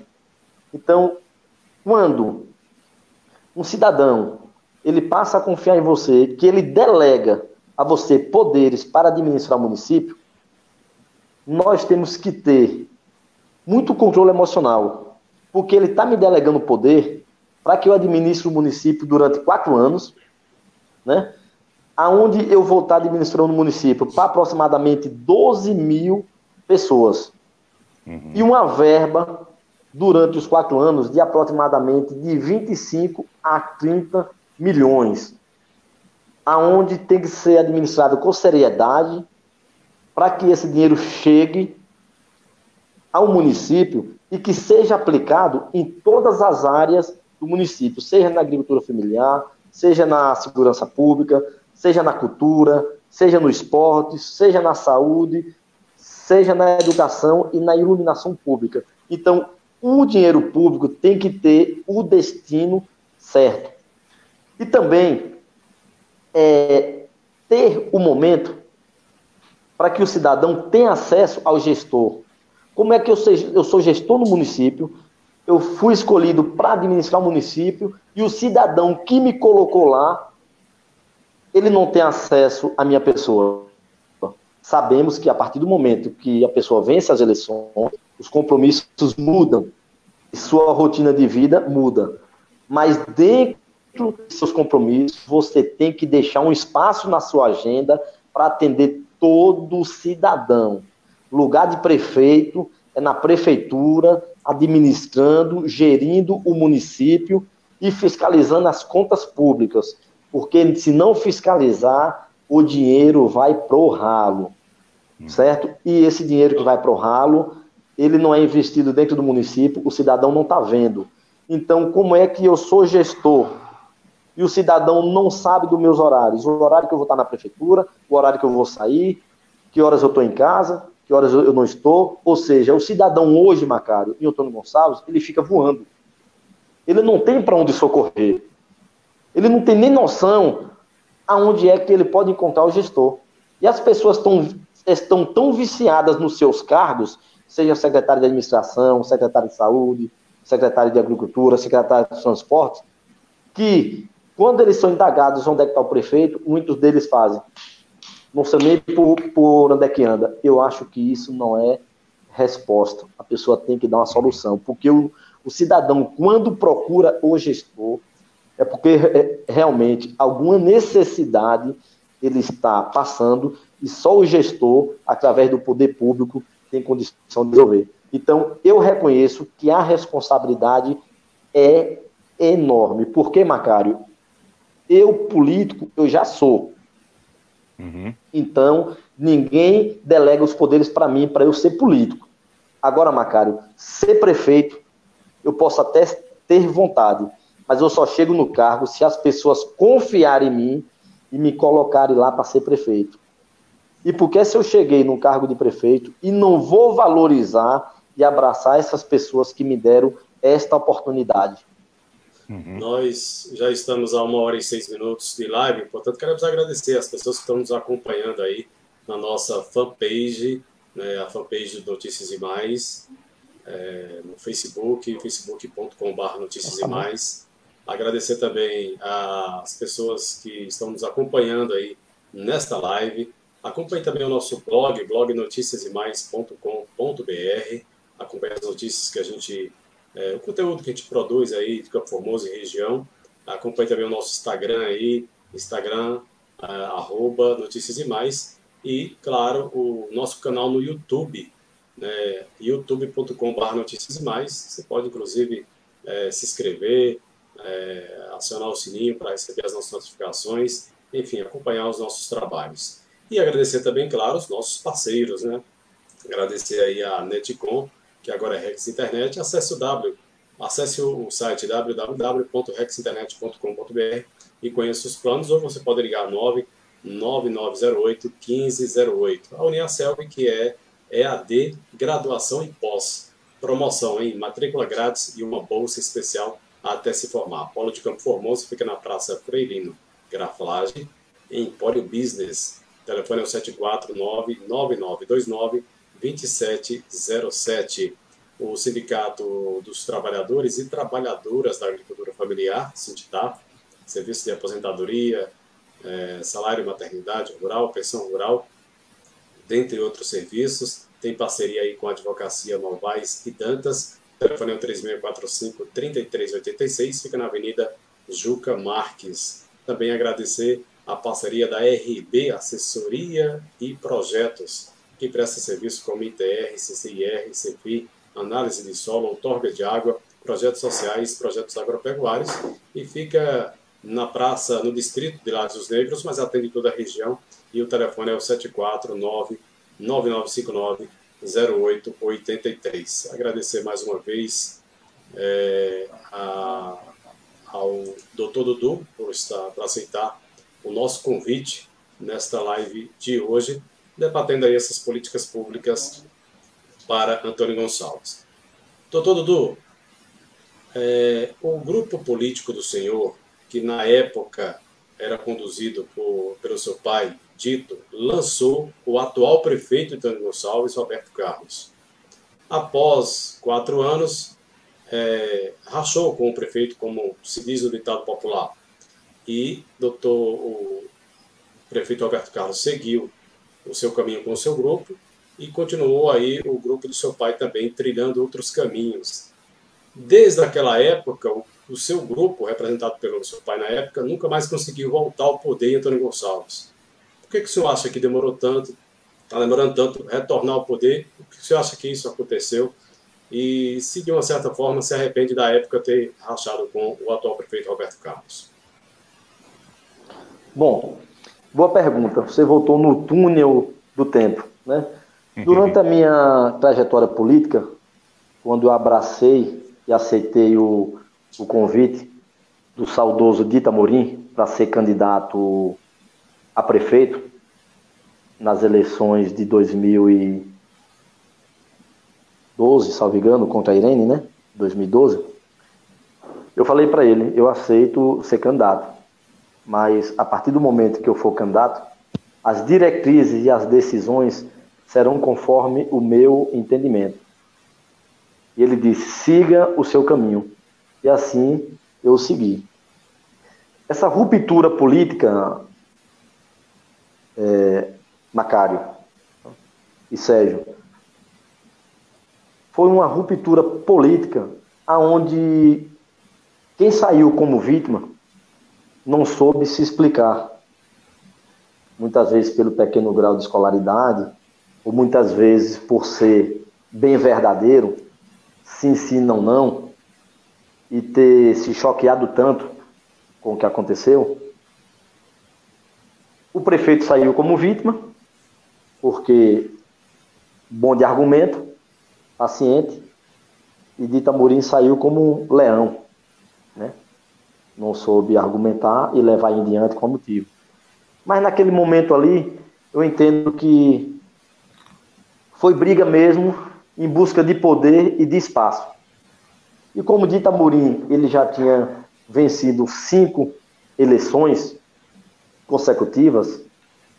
Então, quando um cidadão ele passa a confiar em você, que ele delega a você poderes para administrar o município, nós temos que ter muito controle emocional, porque ele está me delegando poder para que eu administre o município durante 4 anos, né? Aonde eu vou estar administrando o município para aproximadamente 12 mil pessoas. Uhum. E uma verba durante os 4 anos de aproximadamente de 25 a 30 milhões, aonde tem que ser administrado com seriedade para que esse dinheiro chegue ao município e que seja aplicado em todas as áreas do município, seja na agricultura familiar, seja na segurança pública, seja na cultura, seja no esporte, seja na saúde, seja na educação e na iluminação pública. Então, o dinheiro público tem que ter o destino certo. E também ter o momento para que o cidadão tenha acesso ao gestor. Como é que eu sou gestor no município, eu fui escolhido para administrar o município e o cidadão que me colocou lá, ele não tem acesso à minha pessoa. Sabemos que a partir do momento que a pessoa vence as eleições, os compromissos mudam, e sua rotina de vida muda. Mas dentro dos seus compromissos, você tem que deixar um espaço na sua agenda para atender todo cidadão. Lugar de prefeito é na prefeitura, administrando, gerindo o município e fiscalizando as contas públicas. Porque se não fiscalizar, o dinheiro vai pro ralo, certo? E esse dinheiro que vai pro ralo, ele não é investido dentro do município, o cidadão não está vendo. Então, como é que eu sou gestor e o cidadão não sabe dos meus horários? O horário que eu vou estar na prefeitura, o horário que eu vou sair, que horas eu estou em casa, que horas eu não estou. Ou seja, o cidadão hoje, Macário, em Antônio Gonçalves, ele fica voando. Ele não tem para onde socorrer. Ele não tem nem noção aonde é que ele pode encontrar o gestor. E as pessoas estão tão viciadas nos seus cargos, seja secretário de administração, secretário de saúde, secretário de agricultura, secretário de transportes, que quando eles são indagados onde é que está o prefeito, muitos deles fazem. Não sei nem por onde é que anda. Eu acho que isso não é resposta. A pessoa tem que dar uma solução, porque o O cidadão, quando procura o gestor, é porque realmente alguma necessidade ele está passando e só o gestor, através do poder público, tem condição de resolver. Então, eu reconheço que a responsabilidade é enorme. Por que, Macário? Eu, político, eu já sou. Uhum. Então, ninguém delega os poderes para mim, para eu ser político. Agora, Macário, ser prefeito, eu posso até ter vontade, mas eu só chego no cargo se as pessoas confiarem em mim e me colocarem lá para ser prefeito. E porque se eu cheguei no cargo de prefeito e não vou valorizar e abraçar essas pessoas que me deram esta oportunidade? Uhum. Nós já estamos a 1h06 de live, portanto, queremos agradecer as pessoas que estão nos acompanhando aí na nossa fanpage, né, a fanpage do Notícias e Mais, no Facebook, facebook.com/Notícias e Mais. Agradecer também às pessoas que estão nos acompanhando aí nesta live. Acompanhe também o nosso blog, blognoticiasemais.com.br. Acompanhe as notícias que a gente... o conteúdo que a gente produz aí de Campo Formoso e região. Acompanhe também o nosso Instagram aí, @Notícias e Mais. E, claro, o nosso canal no YouTube, né, youtube.com/Notícias e Mais. Você pode, inclusive, se inscrever, acionar o sininho para receber as nossas notificações, enfim, acompanhar os nossos trabalhos. E agradecer também, claro, os nossos parceiros, né? Agradecer aí a Netcom, que agora é Rex Internet. Acesse o site www.rexinternet.com.br e conheça os planos, ou você pode ligar 99908-1508. A Uniaselv, que é EAD, graduação e pós. Promoção em matrícula grátis e uma bolsa especial até se formar. Polo de Campo Formoso fica na Praça Freirino Graflage, em Empório Business. O telefone é o 749-9929-2707. O Sindicato dos Trabalhadores e Trabalhadoras da Agricultura Familiar, Sintitaf, serviço de aposentadoria, salário, maternidade rural, pensão rural, dentre outros serviços. Tem parceria aí com a Advocacia Novaes e Dantas. O telefone é o 3645-3386, fica na Avenida Juca Marques. Também agradecer a parceria da RB Assessoria e Projetos, que presta serviço como ITR, CCIR, CEFI, análise de solo, outorga de água, projetos sociais, projetos agropecuários, e fica na praça, no distrito de Lajes dos Negros, mas atende toda a região, e o telefone é o 749-9959-0883. Agradecer mais uma vez ao Dr. Dudu por aceitar o nosso convite nesta live de hoje, debatendo aí essas políticas públicas para Antônio Gonçalves. Doutor Dudu, o grupo político do senhor, que na época era conduzido pelo seu pai, Dito, lançou o atual prefeito Antônio Gonçalves, Roberto Carlos. Após 4 anos, rachou com o prefeito, como se diz no ditado popular. E o prefeito Roberto Carlos seguiu o seu caminho com o seu grupo e continuou aí o grupo do seu pai também trilhando outros caminhos. Desde aquela época, o seu grupo, representado pelo seu pai na época, nunca mais conseguiu voltar ao poder em Antônio Gonçalves. Por que o senhor acha que demorou tanto, está demorando tanto retornar ao poder? Por que o senhor acha que isso aconteceu? E se de uma certa forma se arrepende da época ter rachado com o atual prefeito Roberto Carlos? Bom, boa pergunta. Você voltou no túnel do tempo, né? Durante a minha trajetória política, quando eu abracei e aceitei o convite do saudoso Dito Amorim para ser candidato a prefeito nas eleições de 2012, salvo engano, contra a Irene, né? 2012. Eu falei para ele, eu aceito ser candidato, mas a partir do momento que eu for candidato, as diretrizes e as decisões serão conforme o meu entendimento. E ele disse, siga o seu caminho. E assim eu segui. Essa ruptura política, Macário e Sérgio, foi uma ruptura política aonde quem saiu como vítima não soube se explicar. Muitas vezes pelo pequeno grau de escolaridade, ou muitas vezes por ser bem verdadeiro, sim, sim, não, não, e ter se choqueado tanto com o que aconteceu. O prefeito saiu como vítima, porque bom de argumento, paciente, e de Itamorim saiu como um leão, né? Não soube argumentar e levar em diante com motivo. Mas naquele momento ali, eu entendo que foi briga mesmo em busca de poder e de espaço. E como de Itamorim, ele já tinha vencido 5 eleições consecutivas,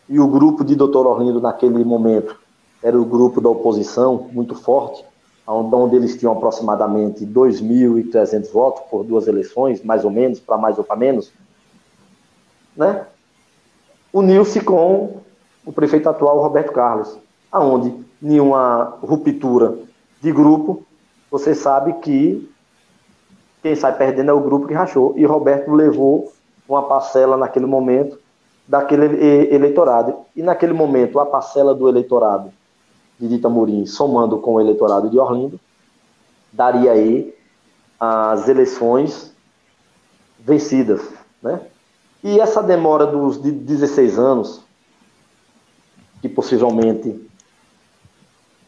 e o grupo de Dr. Orlindo naquele momento era o grupo da oposição, muito forte, onde eles tinham aproximadamente 2.300 votos por 2 eleições, mais ou menos, para mais ou para menos, né? Uniu-se com o prefeito atual, Roberto Carlos, aonde nenhuma ruptura de grupo, você sabe que quem sai perdendo é o grupo que rachou, e Roberto levou uma parcela naquele momento daquele eleitorado. E naquele momento, a parcela do eleitorado de Itamorim, somando com o eleitorado de Orlindo, daria aí as eleições vencidas, né? E essa demora de 16 anos, que possivelmente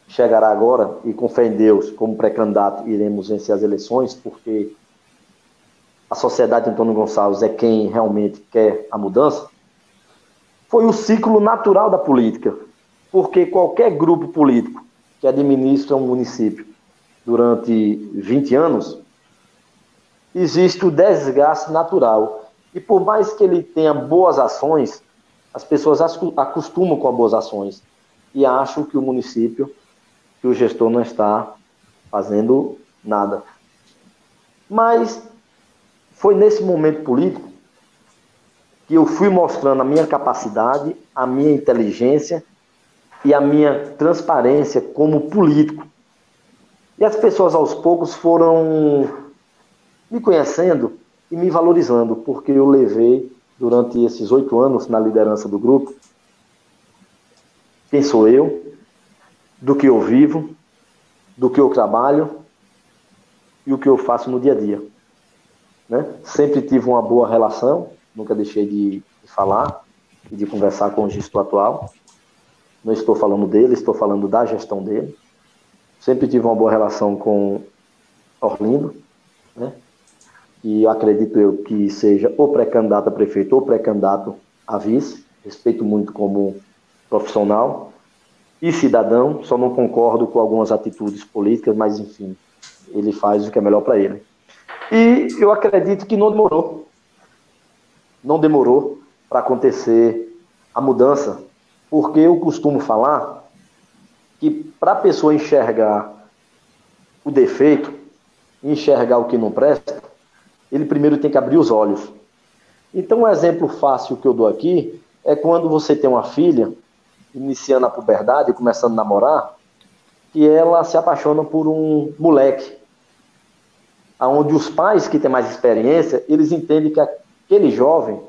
chegará agora, e com fé em Deus, como pré-candidato, iremos vencer as eleições, porque a sociedade Antônio Gonçalves é quem realmente quer a mudança, foi o ciclo natural da política, porque qualquer grupo político que administra um município durante 20 anos, existe o desgaste natural. E por mais que ele tenha boas ações, as pessoas acostumam com as boas ações e acham que o município, que o gestor não está fazendo nada. Mas foi nesse momento político que eu fui mostrando a minha capacidade, a minha inteligência e a minha transparência como político. E as pessoas aos poucos foram me conhecendo e me valorizando, porque eu levei durante esses 8 anos na liderança do grupo quem sou eu, do que eu vivo, do que eu trabalho e o que eu faço no dia a dia, né? Sempre tive uma boa relação, nunca deixei de falar e de conversar com o gestor atual. Não estou falando dele, estou falando da gestão dele. Sempre tive uma boa relação com Orlindo, né? E acredito eu que seja ou pré-candidato a prefeito ou pré-candidato a vice. Respeito muito como profissional e cidadão, só não concordo com algumas atitudes políticas, mas enfim, ele faz o que é melhor para ele. E eu acredito que não demorou para acontecer a mudança, porque eu costumo falar que para a pessoa enxergar o defeito, enxergar o que não presta, ele primeiro tem que abrir os olhos. Então, um exemplo fácil que eu dou aqui é quando você tem uma filha, iniciando a puberdade, começando a namorar, que ela se apaixona por um moleque, onde os pais que têm mais experiência, eles entendem que aquele jovem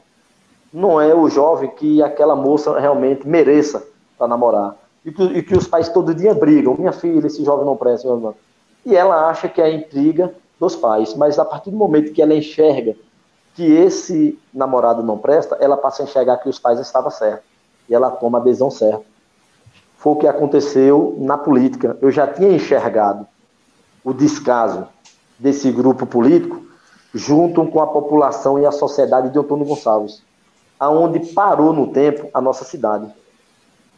não é o jovem que aquela moça realmente mereça para namorar. E que os pais todo dia brigam, minha filha, esse jovem não presta. E ela acha que é a intriga dos pais, mas a partir do momento que ela enxerga que esse namorado não presta, ela passa a enxergar que os pais estavam certos. E ela toma a decisão certa. Foi o que aconteceu na política. Eu já tinha enxergado o descaso desse grupo político junto com a população e a sociedade de Antônio Gonçalves, aonde parou no tempo a nossa cidade.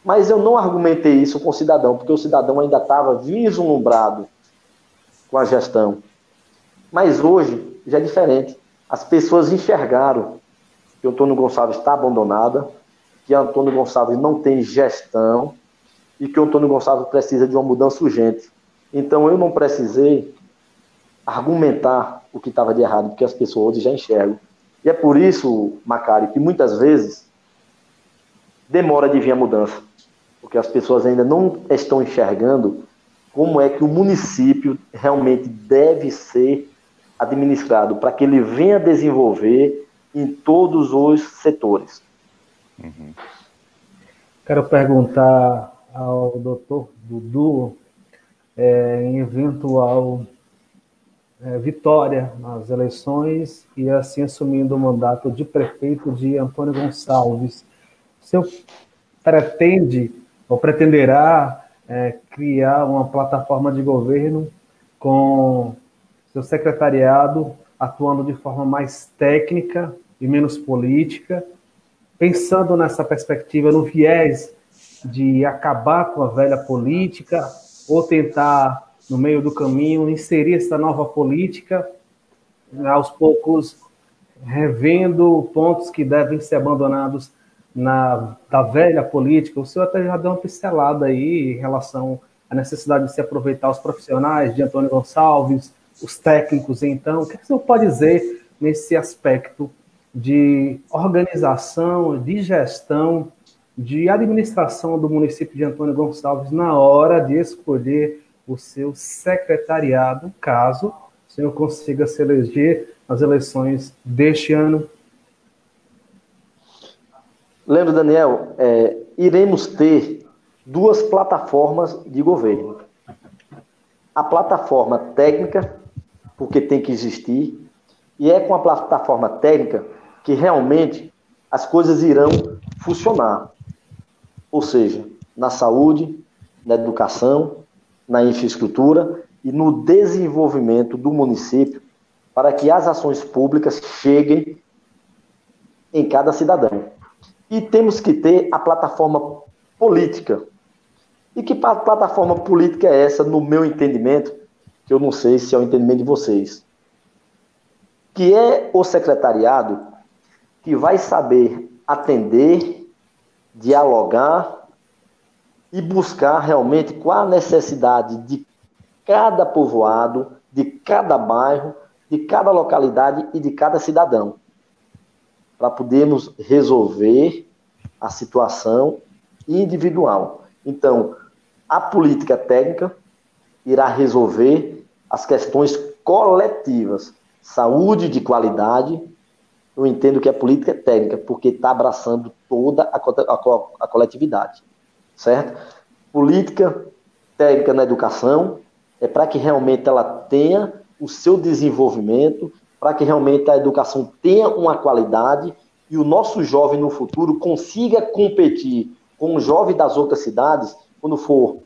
Mas eu não argumentei isso com o cidadão, porque o cidadão ainda estava vislumbrado com a gestão. Mas hoje já é diferente. As pessoas enxergaram que o Antônio Gonçalves está abandonada, que o Antônio Gonçalves não tem gestão e que o Antônio Gonçalves precisa de uma mudança urgente. Então eu não precisei argumentar o que estava de errado, porque as pessoas hoje já enxergam. E é por isso, Macário, que muitas vezes demora de vir a mudança, porque as pessoas ainda não estão enxergando como é que o município realmente deve ser administrado para que ele venha desenvolver em todos os setores. Uhum. Quero perguntar ao doutor Dudu, em eventual vitória nas eleições e assim assumindo o mandato de prefeito de Antônio Gonçalves, o senhor pretende ou pretenderá criar uma plataforma de governo com seu secretariado atuando de forma mais técnica e menos política, pensando nessa perspectiva, no viés de acabar com a velha política ou tentar, no meio do caminho, inserir essa nova política, aos poucos revendo pontos que devem ser abandonados da velha política. O senhor até já deu uma pincelada aí em relação à necessidade de se aproveitar os profissionais de Antônio Gonçalves, os técnicos, então. O que o senhor pode dizer nesse aspecto de organização, de gestão, de administração do município de Antônio Gonçalves na hora de escolher o seu secretariado, caso o senhor consiga se eleger nas eleições deste ano? Lembra, Daniel, iremos ter duas plataformas de governo. A plataforma técnica, porque tem que existir, e é com a plataforma técnica que realmente as coisas irão funcionar. Ou seja, na saúde, na educação, na infraestrutura e no desenvolvimento do município, para que as ações públicas cheguem em cada cidadão. E temos que ter a plataforma política. E que plataforma política é essa, no meu entendimento, que eu não sei se é o entendimento de vocês, que é o secretariado que vai saber atender, dialogar e buscar realmente qual a necessidade de cada povoado, de cada bairro, de cada localidade e de cada cidadão, para podermos resolver a situação individual. Então, a política técnica irá resolver as questões coletivas. Saúde de qualidade, eu entendo que é política técnica, porque está abraçando toda a coletividade, certo? Política técnica na educação é para que realmente ela tenha o seu desenvolvimento, para que realmente a educação tenha uma qualidade e o nosso jovem no futuro consiga competir com o jovem das outras cidades quando for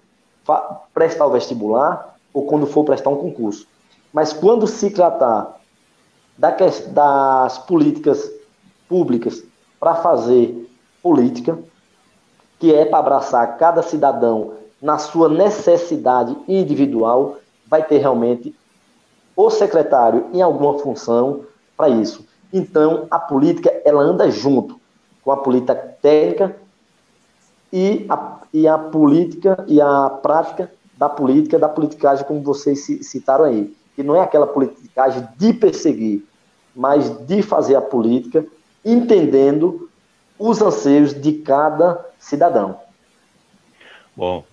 prestar o vestibular ou quando for prestar um concurso. Mas quando se tratar das políticas públicas para fazer política, que é para abraçar cada cidadão na sua necessidade individual, vai ter realmente o secretário em alguma função para isso. Então, a política, ela anda junto com a política técnica e a política e a prática da política, da politicagem, como vocês citaram aí. Que não é aquela politicagem de perseguir, mas de fazer a política entendendo os anseios de cada cidadão. Bom,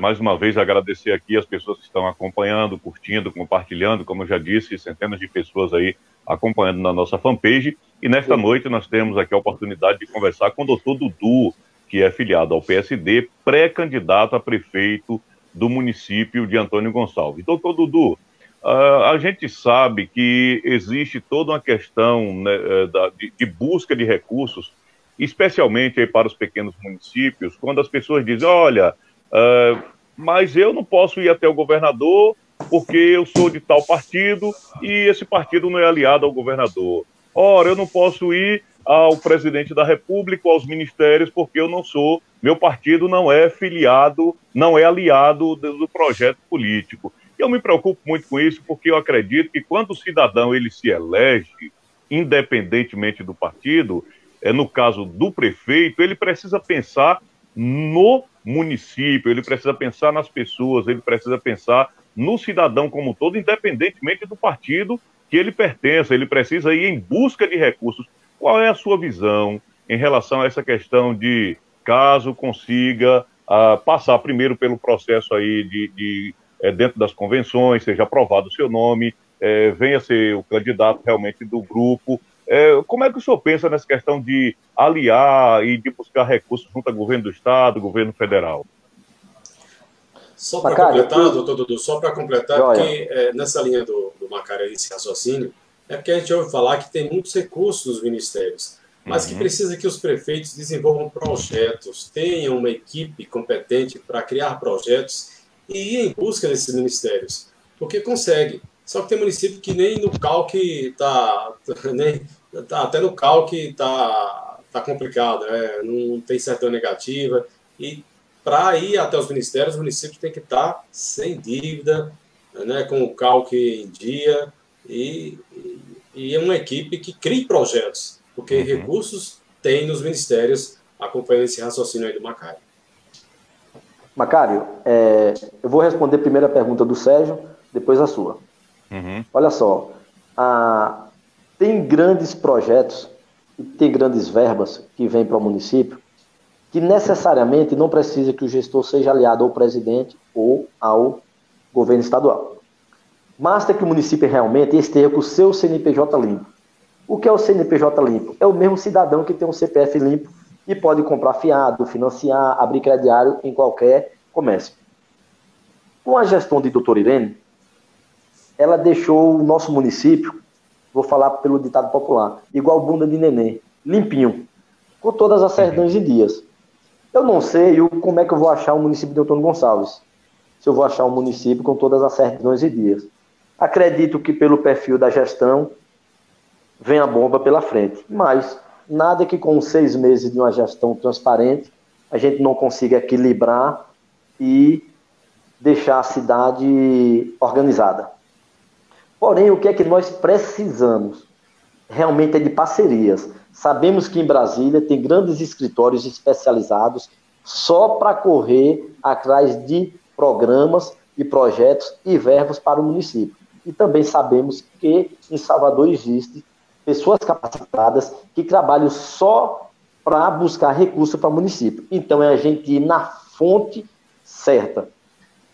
mais uma vez agradecer aqui as pessoas que estão acompanhando, curtindo, compartilhando, como eu já disse, centenas de pessoas aí acompanhando na nossa fanpage. E nesta noite nós temos aqui a oportunidade de conversar com o doutor Dudu, que é filiado ao PSD, pré-candidato a prefeito do município de Antônio Gonçalves. Doutor Dudu, a gente sabe que existe toda uma questão, né, de busca de recursos, especialmente aí para os pequenos municípios, quando as pessoas dizem, olha, mas eu não posso ir até o governador porque eu sou de tal partido e esse partido não é aliado ao governador. Ora, eu não posso ir ao presidente da República, aos ministérios, porque eu não sou, meu partido não é filiado, não é aliado do projeto político. Eu me preocupo muito com isso, porque eu acredito que quando o cidadão ele se elege, independentemente do partido, no caso do prefeito, ele precisa pensar no município, ele precisa pensar nas pessoas, ele precisa pensar no cidadão como um todo, independentemente do partido que ele pertença, ele precisa ir em busca de recursos. Qual é a sua visão em relação a essa questão de, caso consiga passar primeiro pelo processo aí de dentro das convenções, seja aprovado o seu nome, venha ser o candidato realmente do grupo. Como é que o senhor pensa nessa questão de aliar e de buscar recursos junto ao governo do Estado, governo federal? Só para completar, doutor Dudu, só para completar, porque nessa linha do Macário, esse raciocínio, é porque a gente ouve falar que tem muitos recursos nos ministérios, mas que precisa que os prefeitos desenvolvam projetos, tenham uma equipe competente para criar projetos e ir em busca desses ministérios, porque consegue. Só que tem município que nem no CALC até no CALC está complicado, não tem certidão negativa, e para ir até os ministérios, os municípios têm que estar sem dívida, né, com o CALC em dia, e é uma equipe que crie projetos, porque recursos tem nos ministérios, acompanhando esse raciocínio aí do Macário. Macário, eu vou responder a primeira pergunta do Sérgio, depois a sua. Olha só, tem grandes projetos e tem grandes verbas que vêm para o município que necessariamente não precisa que o gestor seja aliado ao presidente ou ao governo estadual. Basta que o município realmente esteja com o seu CNPJ limpo. O que é o CNPJ limpo? É o mesmo cidadão que tem um CPF limpo e pode comprar fiado, financiar, abrir crediário em qualquer comércio. Com a gestão de doutora Irene, ela deixou o nosso município, vou falar pelo ditado popular, igual bunda de neném, limpinho, com todas as certidões em dias. Eu não sei como é que eu vou achar um município de Antônio Gonçalves, se eu vou achar um município com todas as certidões em dias. Acredito que pelo perfil da gestão vem a bomba pela frente, mas nada que com 6 meses de uma gestão transparente a gente não consiga equilibrar e deixar a cidade organizada. Porém, o que é que nós precisamos? Realmente é de parcerias. Sabemos que em Brasília tem grandes escritórios especializados só para correr atrás de programas e projetos e verbas para o município. E também sabemos que em Salvador existe pessoas capacitadas que trabalham só para buscar recursos para o município. Então é a gente ir na fonte certa.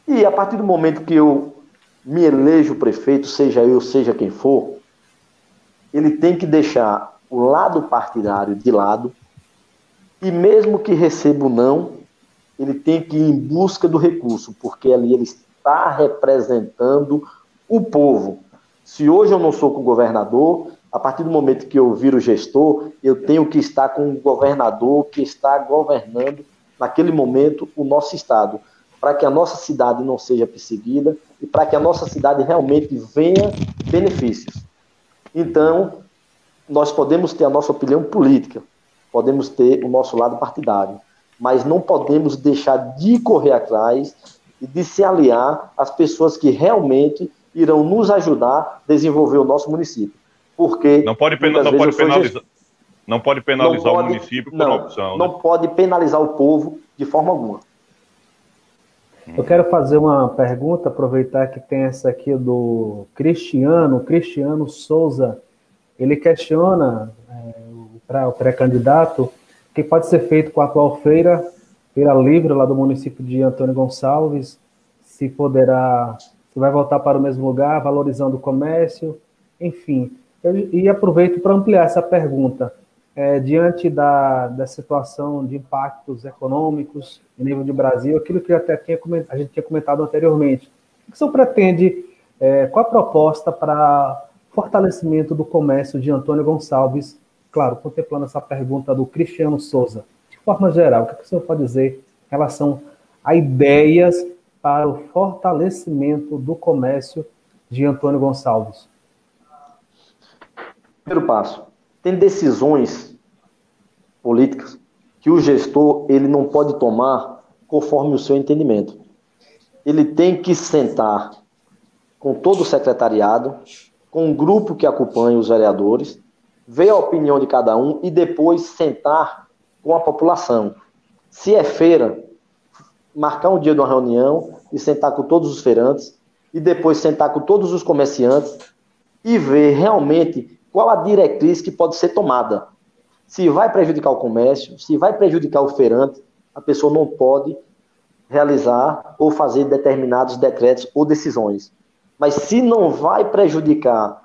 E a partir do momento que eu me elejo prefeito, seja eu, seja quem for, ele tem que deixar o lado partidário de lado e mesmo que receba o não, ele tem que ir em busca do recurso, porque ali ele está representando o povo. Se hoje eu não sou com o governador, a partir do momento que eu viro gestor, eu tenho que estar com o governador que está governando naquele momento o nosso estado, para que a nossa cidade não seja perseguida e para que a nossa cidade realmente venha benefícios. Então, nós podemos ter a nossa opinião política, podemos ter o nosso lado partidário, mas não podemos deixar de correr atrás e de se aliar às pessoas que realmente irão nos ajudar a desenvolver o nosso município. Porque não pode penalizar o município por opção. Não pode penalizar o povo de forma alguma. Eu quero fazer uma pergunta, aproveitar que tem essa aqui do Cristiano Souza. Ele questiona para o pré-candidato o que pode ser feito com a atual feira livre lá do município de Antônio Gonçalves, se vai voltar para o mesmo lugar, valorizando o comércio, enfim. E aproveito para ampliar essa pergunta. Diante da situação de impactos econômicos em nível de Brasil, aquilo que a gente tinha comentado anteriormente, o que o senhor pretende, qual a proposta para fortalecimento do comércio de Antônio Gonçalves, claro, contemplando essa pergunta do Cristiano Souza, de forma geral, o que o senhor pode dizer em relação a ideias para o fortalecimento do comércio de Antônio Gonçalves? Primeiro passo, tem decisões políticas que o gestor ele não pode tomar conforme o seu entendimento. Ele tem que sentar com todo o secretariado, com um grupo que acompanha os vereadores, ver a opinião de cada um e depois sentar com a população. Se é feira, marcar um dia de uma reunião e sentar com todos os feirantes e depois sentar com todos os comerciantes e ver realmente qual a diretriz que pode ser tomada. Se vai prejudicar o comércio, se vai prejudicar o feirante, a pessoa não pode realizar ou fazer determinados decretos ou decisões. Mas se não vai prejudicar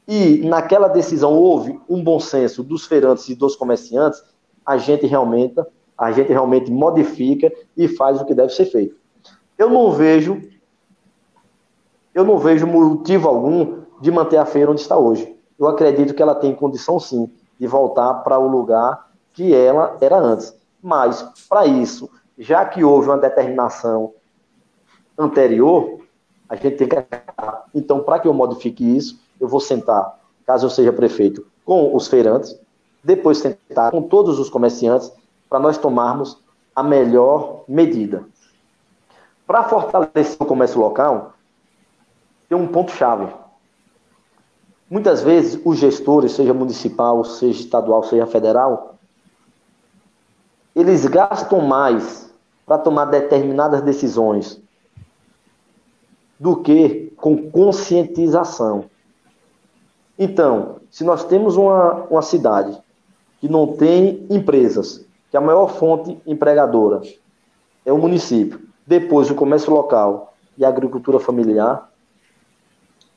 e naquela decisão houve um bom senso dos feirantes e dos comerciantes, a gente realmente modifica e faz o que deve ser feito. Eu não vejo motivo algum de manter a feira onde está hoje. Eu acredito que ela tem condição, sim, de voltar para o lugar que ela era antes. Mas, para isso, já que houve uma determinação anterior, a gente tem que acatar. Então, para que eu modifique isso, eu vou sentar, caso eu seja prefeito, com os feirantes, depois sentar com todos os comerciantes, para nós tomarmos a melhor medida. Para fortalecer o comércio local, tem um ponto-chave. Muitas vezes, os gestores, seja municipal, seja estadual, seja federal, eles gastam mais para tomar determinadas decisões do que com conscientização. Então, se nós temos uma cidade que não tem empresas, que a maior fonte empregadora é o município, depois o comércio local e a agricultura familiar,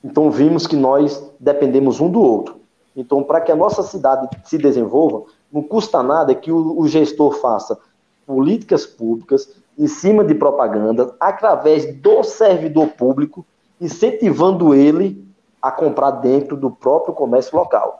então vimos que nós dependemos um do outro. Então, para que a nossa cidade se desenvolva, não custa nada que o gestor faça políticas públicas em cima de propaganda, através do servidor público, incentivando ele a comprar dentro do próprio comércio local.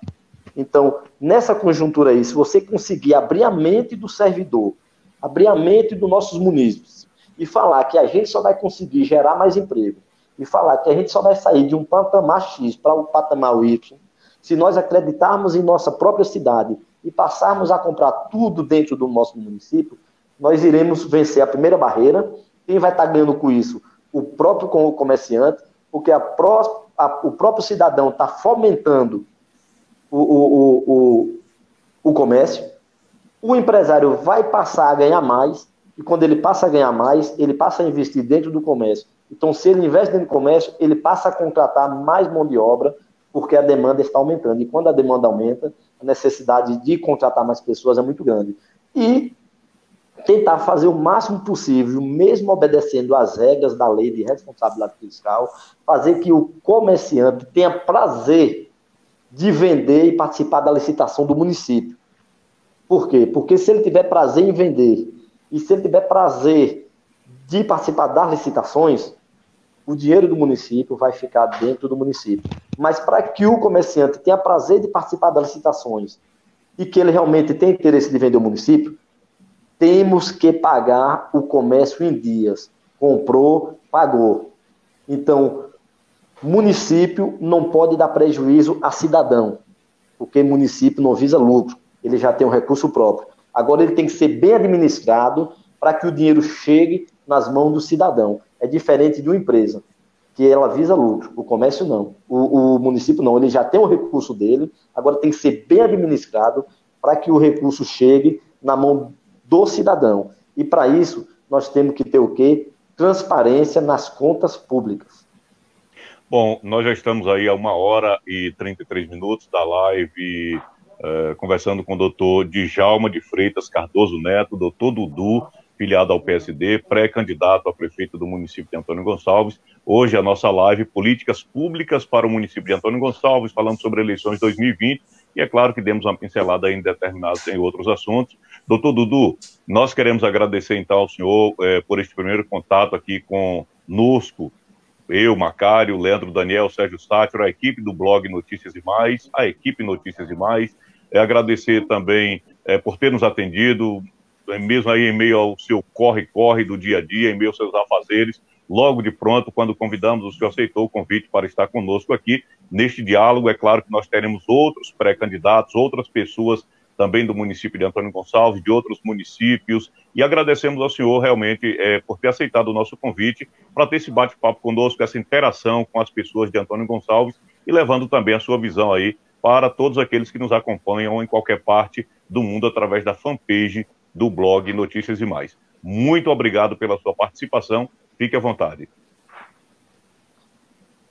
Então, nessa conjuntura aí, se você conseguir abrir a mente do servidor, abrir a mente dos nossos munícipes, e falar que a gente só vai conseguir gerar mais emprego, e falar que a gente só vai sair de um patamar X para um patamar Y, se nós acreditarmos em nossa própria cidade e passarmos a comprar tudo dentro do nosso município, nós iremos vencer a primeira barreira. Quem vai estar ganhando com isso? O próprio comerciante, porque o próprio cidadão está fomentando o comércio. O empresário vai passar a ganhar mais, e quando ele passa a ganhar mais, ele passa a investir dentro do comércio. Então, se ele investe dentro do comércio, ele passa a contratar mais mão de obra, porque a demanda está aumentando. E quando a demanda aumenta, a necessidade de contratar mais pessoas é muito grande. E tentar fazer o máximo possível, mesmo obedecendo às regras da lei de responsabilidade fiscal, fazer que o comerciante tenha prazer de vender e participar da licitação do município. Por quê? Porque se ele tiver prazer em vender e se ele tiver prazer de participar das licitações, o dinheiro do município vai ficar dentro do município. Mas para que o comerciante tenha prazer de participar das licitações e que ele realmente tenha interesse de vender o município, temos que pagar o comércio em dias. Comprou, pagou. Então, município não pode dar prejuízo a cidadão, porque município não visa lucro, ele já tem um recurso próprio. Agora ele tem que ser bem administrado para que o dinheiro chegue nas mãos do cidadão. É diferente de uma empresa, que ela visa lucro. O comércio não. O município não. Ele já tem o recurso dele, agora tem que ser bem administrado para que o recurso chegue na mão do cidadão. E para isso, nós temos que ter o quê? Transparência nas contas públicas. Bom, nós já estamos aí a 1h33 da live, conversando com o doutor Djalma de Freitas Cardoso Neto, doutor Dudu, filiado ao PSD, pré-candidato a prefeito do município de Antônio Gonçalves. Hoje a nossa live, Políticas Públicas para o município de Antônio Gonçalves, falando sobre eleições 2020, e é claro que demos uma pincelada em determinados em outros assuntos. Doutor Dudu, nós queremos agradecer então ao senhor por este primeiro contato aqui conosco, eu, Macário, Leandro Daniel, Sérgio Sátiro, a equipe do blog Notícias e Mais, a equipe Notícias e Mais, agradecer também por ter nos atendido, mesmo aí em meio ao seu corre-corre do dia a dia, em meio aos seus afazeres, logo de pronto, quando convidamos, o senhor aceitou o convite para estar conosco aqui neste diálogo. É claro que nós teremos outros pré-candidatos, outras pessoas também do município de Antônio Gonçalves, de outros municípios, e agradecemos ao senhor realmente por ter aceitado o nosso convite para ter esse bate-papo conosco, essa interação com as pessoas de Antônio Gonçalves e levando também a sua visão aí para todos aqueles que nos acompanham em qualquer parte do mundo através da fanpage do blog Notícias e Mais. Muito obrigado pela sua participação, fique à vontade.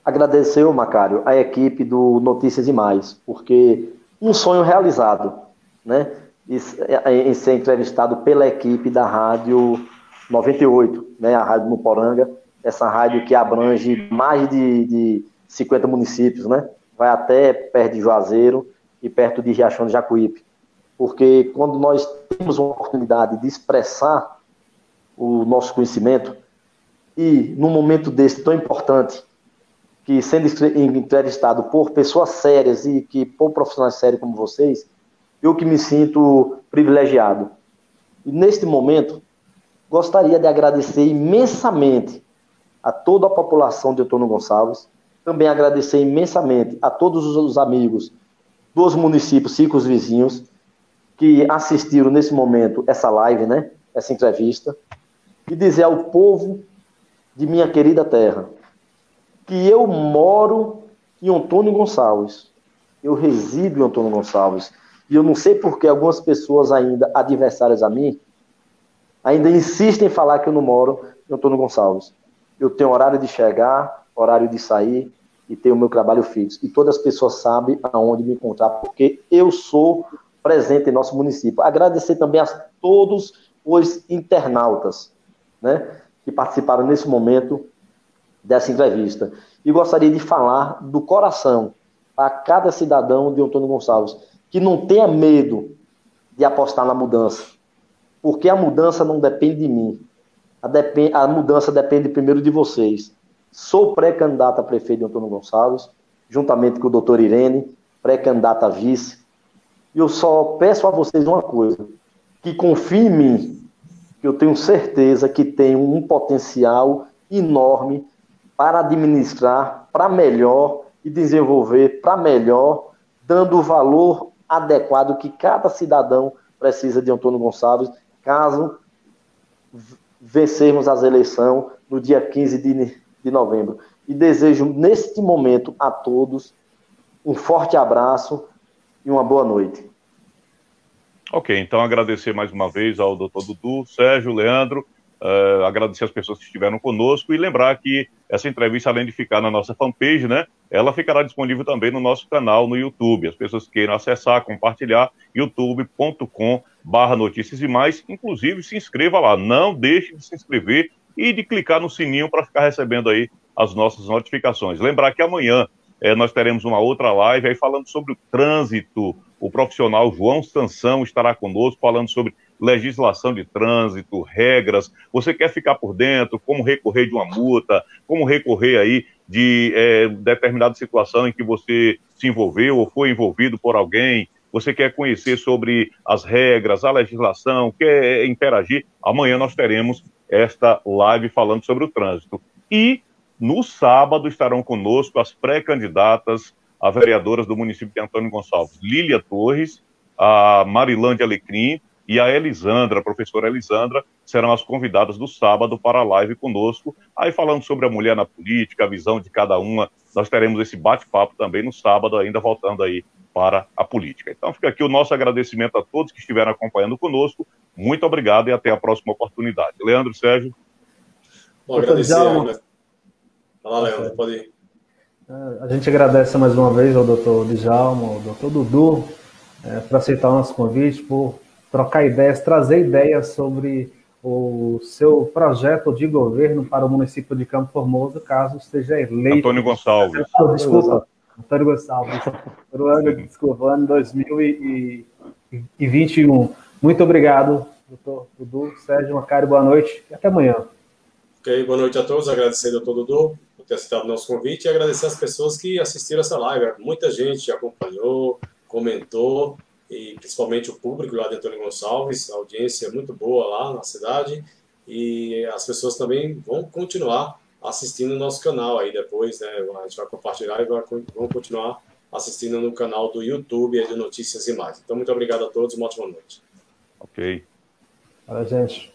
Agradeceu, Macário, a equipe do Notícias e Mais, porque um sonho realizado, né? Em ser entrevistado pela equipe da Rádio 98, né, a Rádio Nuporanga, essa rádio que abrange mais de 50 municípios, né? Vai até perto de Juazeiro e perto de Riachão de Jacuípe. Porque quando nós temos uma oportunidade de expressar o nosso conhecimento, e num momento desse tão importante, que sendo entrevistado por pessoas sérias e que por profissionais sérios como vocês, eu que me sinto privilegiado. E neste momento, gostaria de agradecer imensamente a toda a população de Antônio Gonçalves, também agradecer imensamente a todos os amigos dos municípios circunvizinhos que assistiram nesse momento essa live, né, essa entrevista, e dizer ao povo de minha querida terra que eu moro em Antônio Gonçalves, eu resido em Antônio Gonçalves, e eu não sei por que algumas pessoas ainda adversárias a mim ainda insistem em falar que eu não moro em Antônio Gonçalves. Eu tenho horário de chegar, horário de sair e tenho o meu trabalho fixo. E todas as pessoas sabem aonde me encontrar, porque eu sou presente em nosso município. Agradecer também a todos os internautas, né, que participaram nesse momento dessa entrevista. E gostaria de falar do coração a cada cidadão de Antônio Gonçalves, que não tenha medo de apostar na mudança, porque a mudança não depende de mim. A mudança depende primeiro de vocês. Sou pré-candidato a prefeito de Antônio Gonçalves, juntamente com o doutor Irene, pré-candidato a vice. E eu só peço a vocês uma coisa, que confiem em mim, que eu tenho certeza que tenho um potencial enorme para administrar para melhor e desenvolver para melhor, dando o valor adequado que cada cidadão precisa de Antônio Gonçalves, caso vencermos as eleições no dia 15 de novembro. E desejo, neste momento, a todos um forte abraço e uma boa noite. Ok, então agradecer mais uma vez ao doutor Dudu, Sérgio, Leandro, agradecer as pessoas que estiveram conosco e lembrar que essa entrevista, além de ficar na nossa fanpage, né, ela ficará disponível também no nosso canal no YouTube. As pessoas que queiram acessar, compartilhar, youtube.com/notícias e mais, inclusive se inscreva lá, não deixe de se inscrever e de clicar no sininho para ficar recebendo aí as nossas notificações. Lembrar que amanhã nós teremos uma outra live aí falando sobre o trânsito. O profissional João Sansão estará conosco falando sobre legislação de trânsito, regras. Você quer ficar por dentro, como recorrer de uma multa, como recorrer aí de determinada situação em que você se envolveu ou foi envolvido por alguém. Você quer conhecer sobre as regras, a legislação, quer interagir. Amanhã nós teremos esta live falando sobre o trânsito. E no sábado estarão conosco as pré-candidatas a vereadoras do município de Antônio Gonçalves, Lília Torres, a Marilande Alecrim e a Elisandra, a professora Elisandra, serão as convidadas do sábado para a live conosco, aí falando sobre a mulher na política, a visão de cada uma. Nós teremos esse bate-papo também no sábado, ainda voltando aí para a política. Então fica aqui o nosso agradecimento a todos que estiveram acompanhando conosco. Muito obrigado e até a próxima oportunidade. Leandro, Sérgio. Bom, agradecer. Fala, Leandro, pode ir. A gente agradece mais uma vez ao doutor Djalma, ao doutor Dudu, por aceitar o nosso convite, por trocar ideias, trazer ideias sobre o seu projeto de governo para o município de Campo Formoso, caso esteja eleito. Antônio Gonçalves. Desculpa, Antônio Gonçalves. Para o ano, desculpa, ano 2021. Muito obrigado, doutor Dudu, Sérgio Macário, boa noite e até amanhã. Ok, boa noite a todos, agradecer ao doutor Dudu por ter aceitado o nosso convite e agradecer às pessoas que assistiram essa live. Muita gente acompanhou, comentou, e principalmente o público lá de Antônio Gonçalves, a audiência é muito boa lá na cidade, e as pessoas também vão continuar assistindo o nosso canal aí depois, né? A gente vai compartilhar e vão continuar assistindo no canal do YouTube aí do Notícias e Mais. Então, muito obrigado a todos, uma ótima noite. Ok. Olha, gente.